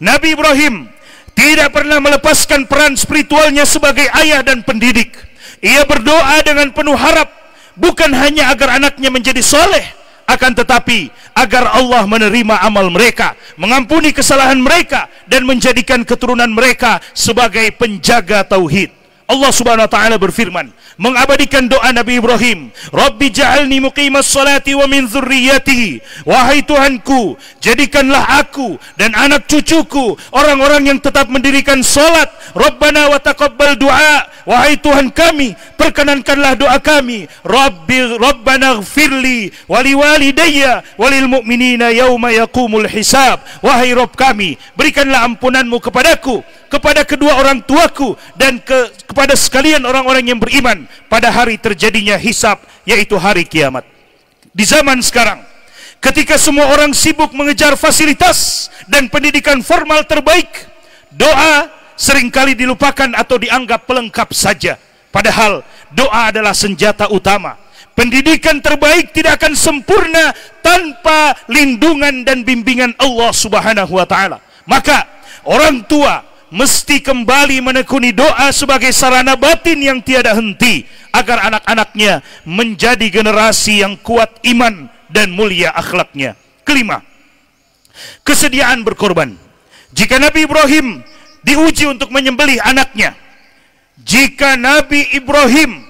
Nabi Ibrahim tidak pernah melepaskan peran spiritualnya sebagai ayah dan pendidik. Ia berdoa dengan penuh harap, bukan hanya agar anaknya menjadi soleh, akan tetapi agar Allah menerima amal mereka, mengampuni kesalahan mereka, dan menjadikan keturunan mereka sebagai penjaga tauhid. Allah Subhanahu wa taala berfirman, mengabadikan doa Nabi Ibrahim, Rabbi ja'alni muqimas salati wa min dzurriyyati. Wahai Tuhanku, jadikanlah aku dan anak cucuku orang-orang yang tetap mendirikan salat. Rabbana wa taqabbal du'a. Wahai Tuhan kami, perkenankanlah doa kami. Rabbana ighfirli wa liwalidayya walil mu'minina yauma yaqumul hisab. Wahai Rabb kami, berikanlah ampunanmu kepadaku, kepada kedua orang tuaku, dan kepada sekalian orang-orang yang beriman pada hari terjadinya hisab, yaitu hari kiamat. Di zaman sekarang, ketika semua orang sibuk mengejar fasilitas dan pendidikan formal terbaik, doa seringkali dilupakan atau dianggap pelengkap saja. Padahal doa adalah senjata utama. Pendidikan terbaik tidak akan sempurna tanpa lindungan dan bimbingan Allah Subhanahu wa taala. Maka orang tua mesti kembali menekuni doa sebagai sarana batin yang tiada henti, agar anak-anaknya menjadi generasi yang kuat iman dan mulia akhlaknya. 5. Kesediaan berkorban. Jika Nabi Ibrahim diuji untuk menyembelih anaknya, jika Nabi Ibrahim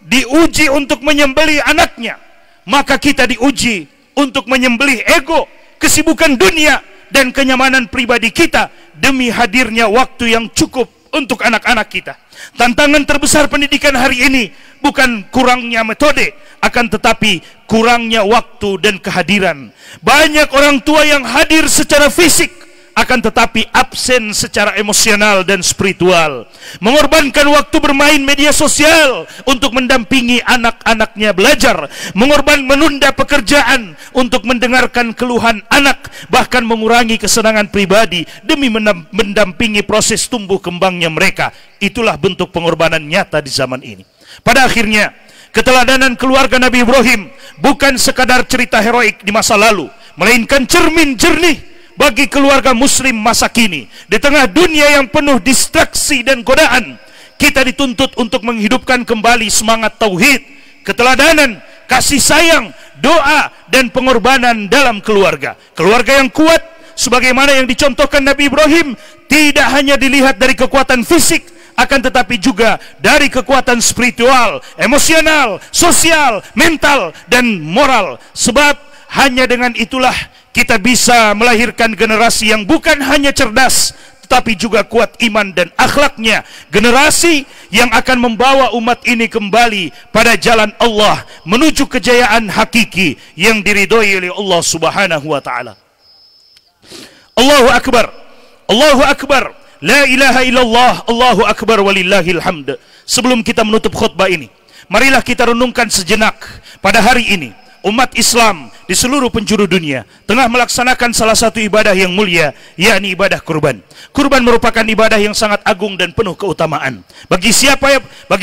diuji untuk menyembelih anaknya, maka kita diuji untuk menyembelih ego, kesibukan dunia, dan kenyamanan pribadi kita demi hadirnya waktu yang cukup untuk anak-anak kita. Tantangan terbesar pendidikan hari ini bukan kurangnya metode, akan tetapi kurangnya waktu dan kehadiran. Banyak orang tua yang hadir secara fisik, akan tetapi absen secara emosional dan spiritual, mengorbankan waktu bermain media sosial untuk mendampingi anak-anaknya belajar, menunda pekerjaan untuk mendengarkan keluhan anak, bahkan mengurangi kesenangan pribadi demi mendampingi proses tumbuh kembangnya mereka. Itulah bentuk pengorbanan nyata di zaman ini. Pada akhirnya, keteladanan keluarga Nabi Ibrahim bukan sekadar cerita heroik di masa lalu, melainkan cermin jernih bagi keluarga muslim masa kini. Di tengah dunia yang penuh distraksi dan godaan, kita dituntut untuk menghidupkan kembali semangat tauhid, keteladanan, kasih sayang, doa, dan pengorbanan dalam keluarga. Keluarga yang kuat, sebagaimana yang dicontohkan Nabi Ibrahim, tidak hanya dilihat dari kekuatan fisik, akan tetapi juga dari kekuatan spiritual, emosional, sosial, mental, dan moral. Sebab hanya dengan itulah kita bisa melahirkan generasi yang bukan hanya cerdas, tetapi juga kuat iman dan akhlaknya. Generasi yang akan membawa umat ini kembali pada jalan Allah, menuju kejayaan hakiki yang diridhoi oleh Allah Subhanahu wa taala. Allahu Akbar, Allahu Akbar, la ilaha illallah, Allahu Akbar walillahil hamd. Sebelum kita menutup khutbah ini, marilah kita renungkan sejenak pada hari ini. Umat Islam di seluruh penjuru dunia tengah melaksanakan salah satu ibadah yang mulia, yakni ibadah kurban. Kurban merupakan ibadah yang sangat agung dan penuh keutamaan. Bagi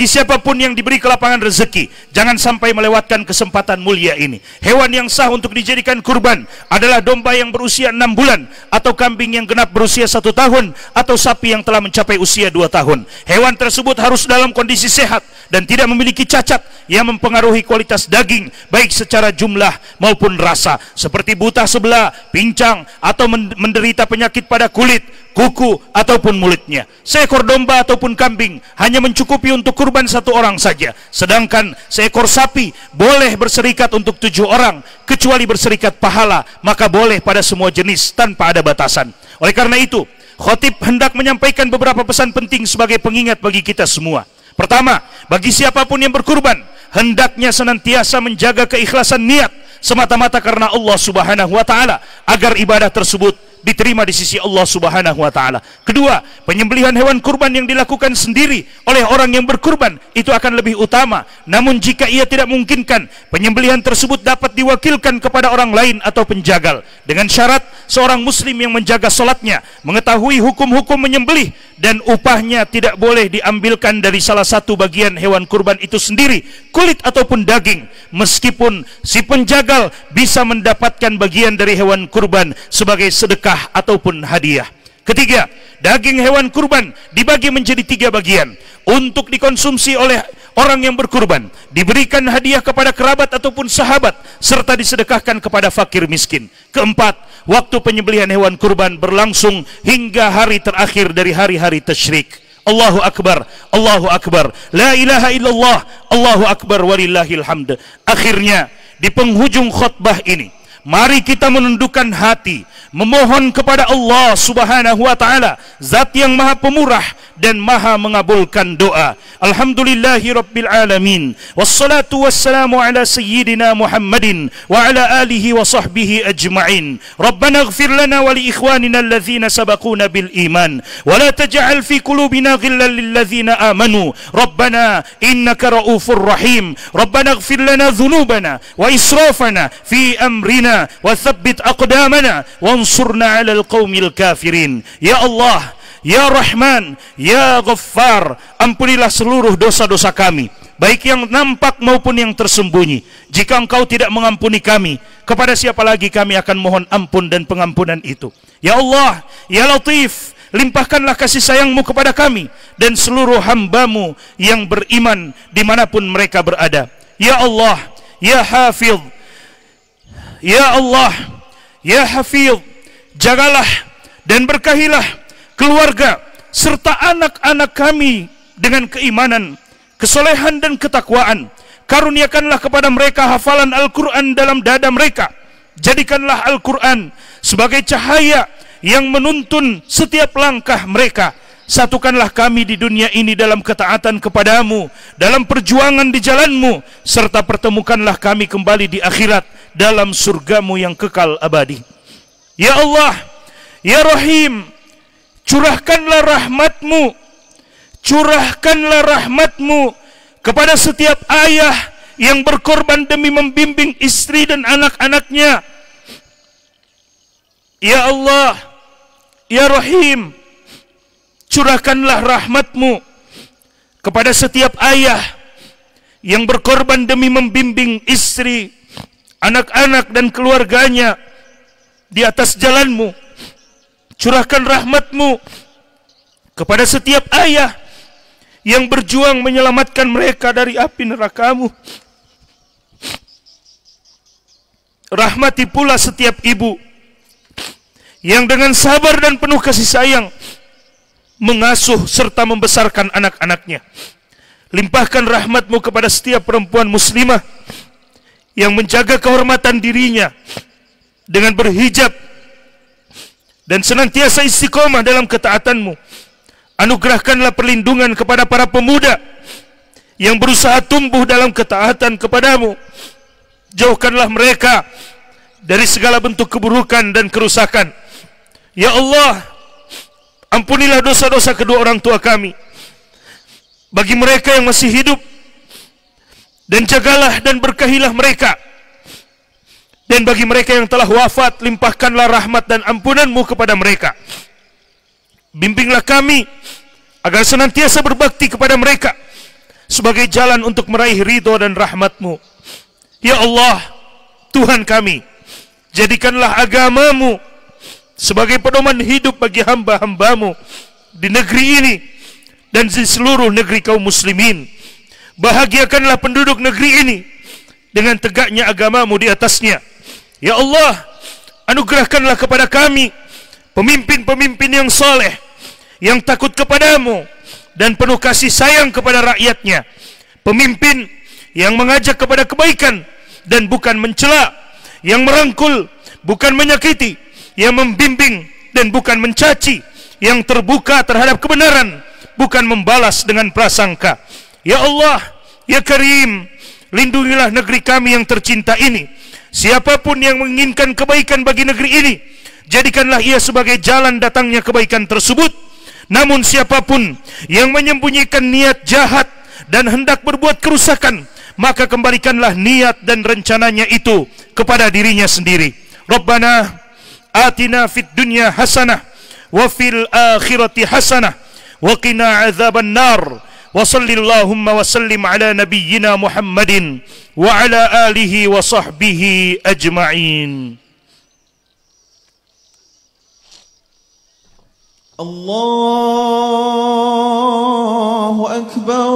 siapapun yang diberi kelapangan rezeki, jangan sampai melewatkan kesempatan mulia ini. Hewan yang sah untuk dijadikan kurban adalah domba yang berusia 6 bulan, atau kambing yang genap berusia 1 tahun, atau sapi yang telah mencapai usia 2 tahun. Hewan tersebut harus dalam kondisi sehat dan tidak memiliki cacat yang mempengaruhi kualitas daging, baik secara jumlah maupun rasa, seperti buta sebelah, pincang, atau menderita penyakit pada kulit, kuku, ataupun mulutnya. Seekor domba ataupun kambing hanya mencukupi untuk kurban 1 orang saja, sedangkan seekor sapi boleh berserikat untuk 7 orang, kecuali berserikat pahala, maka boleh pada semua jenis tanpa ada batasan. Oleh karena itu, khotib hendak menyampaikan beberapa pesan penting sebagai pengingat bagi kita semua. Pertama, bagi siapapun yang berkurban, hendaknya senantiasa menjaga keikhlasan niat semata-mata karena Allah Subhanahu wa taala, agar ibadah tersebut diterima di sisi Allah Subhanahu wa taala. Kedua, penyembelihan hewan kurban yang dilakukan sendiri oleh orang yang berkurban itu akan lebih utama. Namun jika ia tidak memungkinkan, penyembelihan tersebut dapat diwakilkan kepada orang lain atau penjagal, dengan syarat seorang muslim yang menjaga salatnya mengetahui hukum-hukum menyembelih, dan upahnya tidak boleh diambilkan dari salah satu bagian hewan kurban itu sendiri, kulit ataupun daging, meskipun si penjagal bisa mendapatkan bagian dari hewan kurban sebagai sedekah ataupun hadiah. Ketiga, daging hewan kurban dibagi menjadi 3 bagian untuk dikonsumsi oleh orang yang berkurban, diberikan hadiah kepada kerabat ataupun sahabat, serta disedekahkan kepada fakir miskin. Keempat, waktu penyembelihan hewan kurban berlangsung hingga hari terakhir dari hari-hari tasyrik. Allahu Akbar, Allahu Akbar, la ilaha illallah, Allahu Akbar, walillahil hamd. Akhirnya, di penghujung khutbah ini, mari kita menundukkan hati, memohon kepada Allah Subhanahu wa taala, zat yang maha pemurah dan maha mengabulkan doa. Alhamdulillahi rabbil alamin, wassalatu wassalamu ala sayyidina Muhammadin wa ala alihi wa sahbihi ajma'in. Rabbana ighfir lana wa li ikhwanina alladhina sabaquna bil iman wa la taj'al fi qulubina ghillan lil ladzina amanu rabbana innaka raufur rahim. Rabbana ighfir lana dhunubana wa israfana fi amrina wa thabbit aqdamana wansurna 'alal qaumil kafirin. Ya Allah, Ya Rahman, Ya Ghaffar, ampunilah seluruh dosa-dosa kami, baik yang nampak maupun yang tersembunyi. Jika Engkau tidak mengampuni kami, kepada siapa lagi kami akan mohon ampun dan pengampunan itu? Ya Allah, Ya Latif, limpahkanlah kasih sayang-Mu kepada kami dan seluruh hamba-Mu yang beriman dimanapun mereka berada. Ya Allah, Ya Hafidh, Ya Allah, Ya Hafidh, jagalah dan berkahilah keluarga serta anak-anak kami dengan keimanan, kesolehan dan ketakwaan. Karuniakanlah kepada mereka hafalan Al-Quran dalam dada mereka. Jadikanlah Al-Quran sebagai cahaya yang menuntun setiap langkah mereka. Satukanlah kami di dunia ini dalam ketaatan kepadamu, dalam perjuangan di jalanmu, serta pertemukanlah kami kembali di akhirat dalam surgamu yang kekal abadi. Ya Allah, Ya Rahim, curahkanlah rahmat-Mu, curahkanlah rahmat-Mu kepada setiap ayah yang berkorban demi membimbing istri dan anak-anaknya. Ya Allah, Ya Rahim, curahkanlah rahmat-Mu kepada setiap ayah yang berkorban demi membimbing istri, anak-anak dan keluarganya di atas jalan-Mu. Curahkan rahmat-Mu kepada setiap ayah yang berjuang menyelamatkan mereka dari api neraka-Mu. Rahmati pula setiap ibu yang dengan sabar dan penuh kasih sayang mengasuh serta membesarkan anak-anaknya. Limpahkan rahmat-Mu kepada setiap perempuan muslimah yang menjaga kehormatan dirinya dengan berhijab dan senantiasa istiqomah dalam ketaatan-Mu. Anugerahkanlah perlindungan kepada para pemuda yang berusaha tumbuh dalam ketaatan kepada-Mu. Jauhkanlah mereka dari segala bentuk keburukan dan kerusakan. Ya Allah, ampunilah dosa-dosa kedua orang tua kami. Bagi mereka yang masih hidup, dan jagalah dan berkahilah mereka Dan bagi mereka yang telah wafat, limpahkanlah rahmat dan ampunan-Mu kepada mereka. Bimbinglah kami agar senantiasa berbakti kepada mereka sebagai jalan untuk meraih ridho dan rahmat-Mu. Ya Allah, Tuhan kami, jadikanlah agama-Mu sebagai pedoman hidup bagi hamba-hamba-Mu di negeri ini dan di seluruh negeri kaum muslimin. Bahagiakanlah penduduk negeri ini dengan tegaknya agama-Mu di atasnya. Ya Allah, anugerahkanlah kepada kami pemimpin-pemimpin yang saleh, yang takut kepada-Mu dan penuh kasih sayang kepada rakyatnya. Pemimpin yang mengajak kepada kebaikan dan bukan mencela, yang merangkul bukan menyakiti, yang membimbing dan bukan mencaci, yang terbuka terhadap kebenaran bukan membalas dengan prasangka. Ya Allah, Ya Karim, lindungilah negeri kami yang tercinta ini. Siapapun yang menginginkan kebaikan bagi negeri ini, jadikanlah ia sebagai jalan datangnya kebaikan tersebut. Namun siapapun yang menyembunyikan niat jahat dan hendak berbuat kerusakan, maka kembalikanlah niat dan rencananya itu kepada dirinya sendiri. Rabbana atina fid dunya hasanah wa fil akhirati hasanah wa qina azaban nar. Wa sallallahumma wa sallim ala nabiyyina Muhammadin wa ala alihi wa sahbihi ajma'in. Allahu Akbar,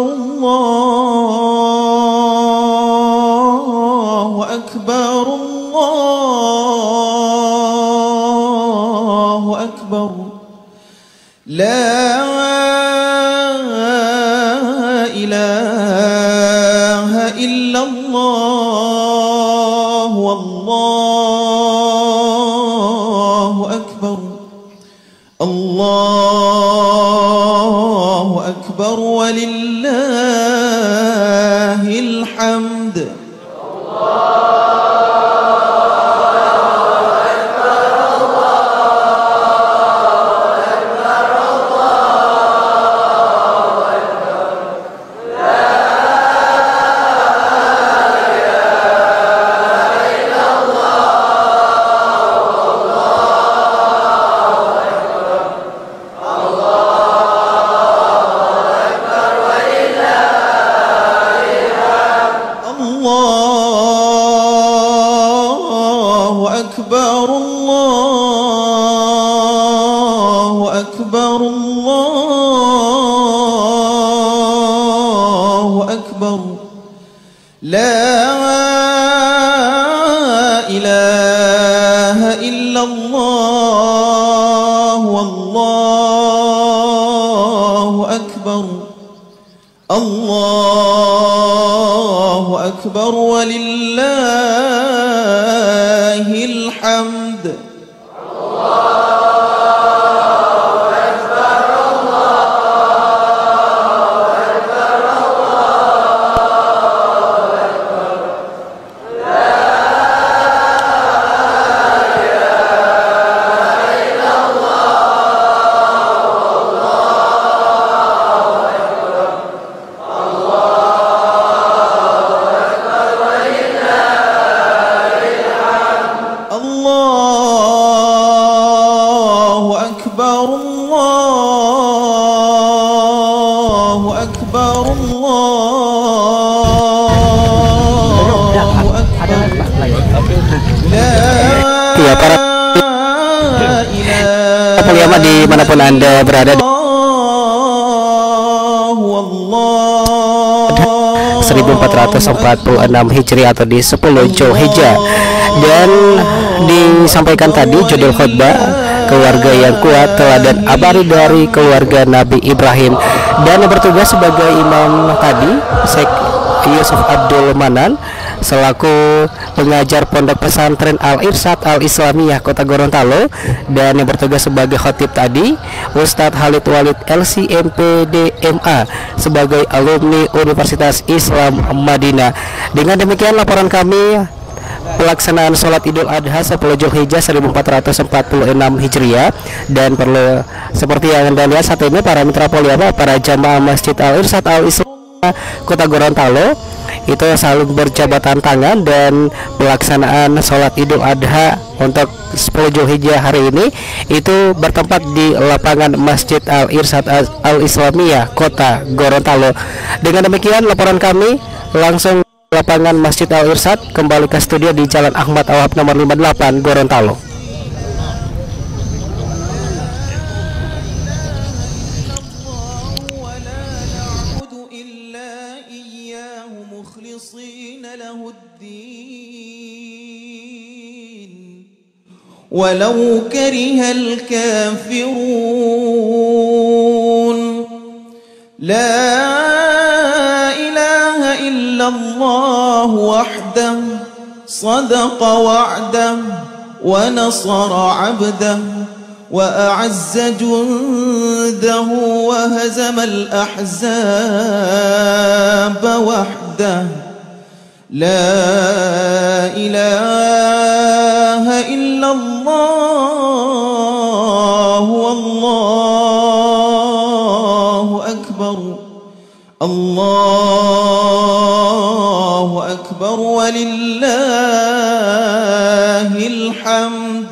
Allahu Akbar, Allahu Akbar. La ilaha illallah, wallahu akbar, Allahu akbar, walillahil hamd. Allahu Akbar, walillahil hamd. Ya, para ulama dimanapun Anda berada, 1446 Hijri atau di 10 Zulhijjah. Dan disampaikan tadi judul khutbah, keluarga yang kuat, teladan abadi dari keluarga Nabi Ibrahim. Dan yang bertugas sebagai imam tadi Syekh Yusuf Abdul Manan selaku pengajar Pondok Pesantren Al-Irsyad Al-Islamiyah Kota Gorontalo, dan yang bertugas sebagai khatib tadi Ustadz Khalid Walid LCMPD MA sebagai alumni Universitas Islam Madinah. Dengan demikian laporan kami pelaksanaan sholat Idul Adha 10 Zulhijjah 1446 Hijriah. Dan perlu seperti yang Anda lihat saat ini, para mitra Poliama, para jamaah Masjid Al-Irsyad Al-Islamiyah Kota Gorontalo itu saling berjabatan tangan, dan pelaksanaan sholat Idul Adha untuk 10 Zulhijjah hari ini itu bertempat di lapangan Masjid Al-Irsyad Al-Islamiyah Kota Gorontalo. Dengan demikian laporan kami langsung lapangan Masjid Al-Irsyad, kembali ke studio di Jalan Ahmad Awab nomor 58 Gorontalo. ولو كره الكافرون لا إله إلا الله وحده صدق وعده ونصر عبده وأعز جنده وهزم الأحزاب وحده لا إله إلا الله والله أكبر الله أكبر ولله الحمد.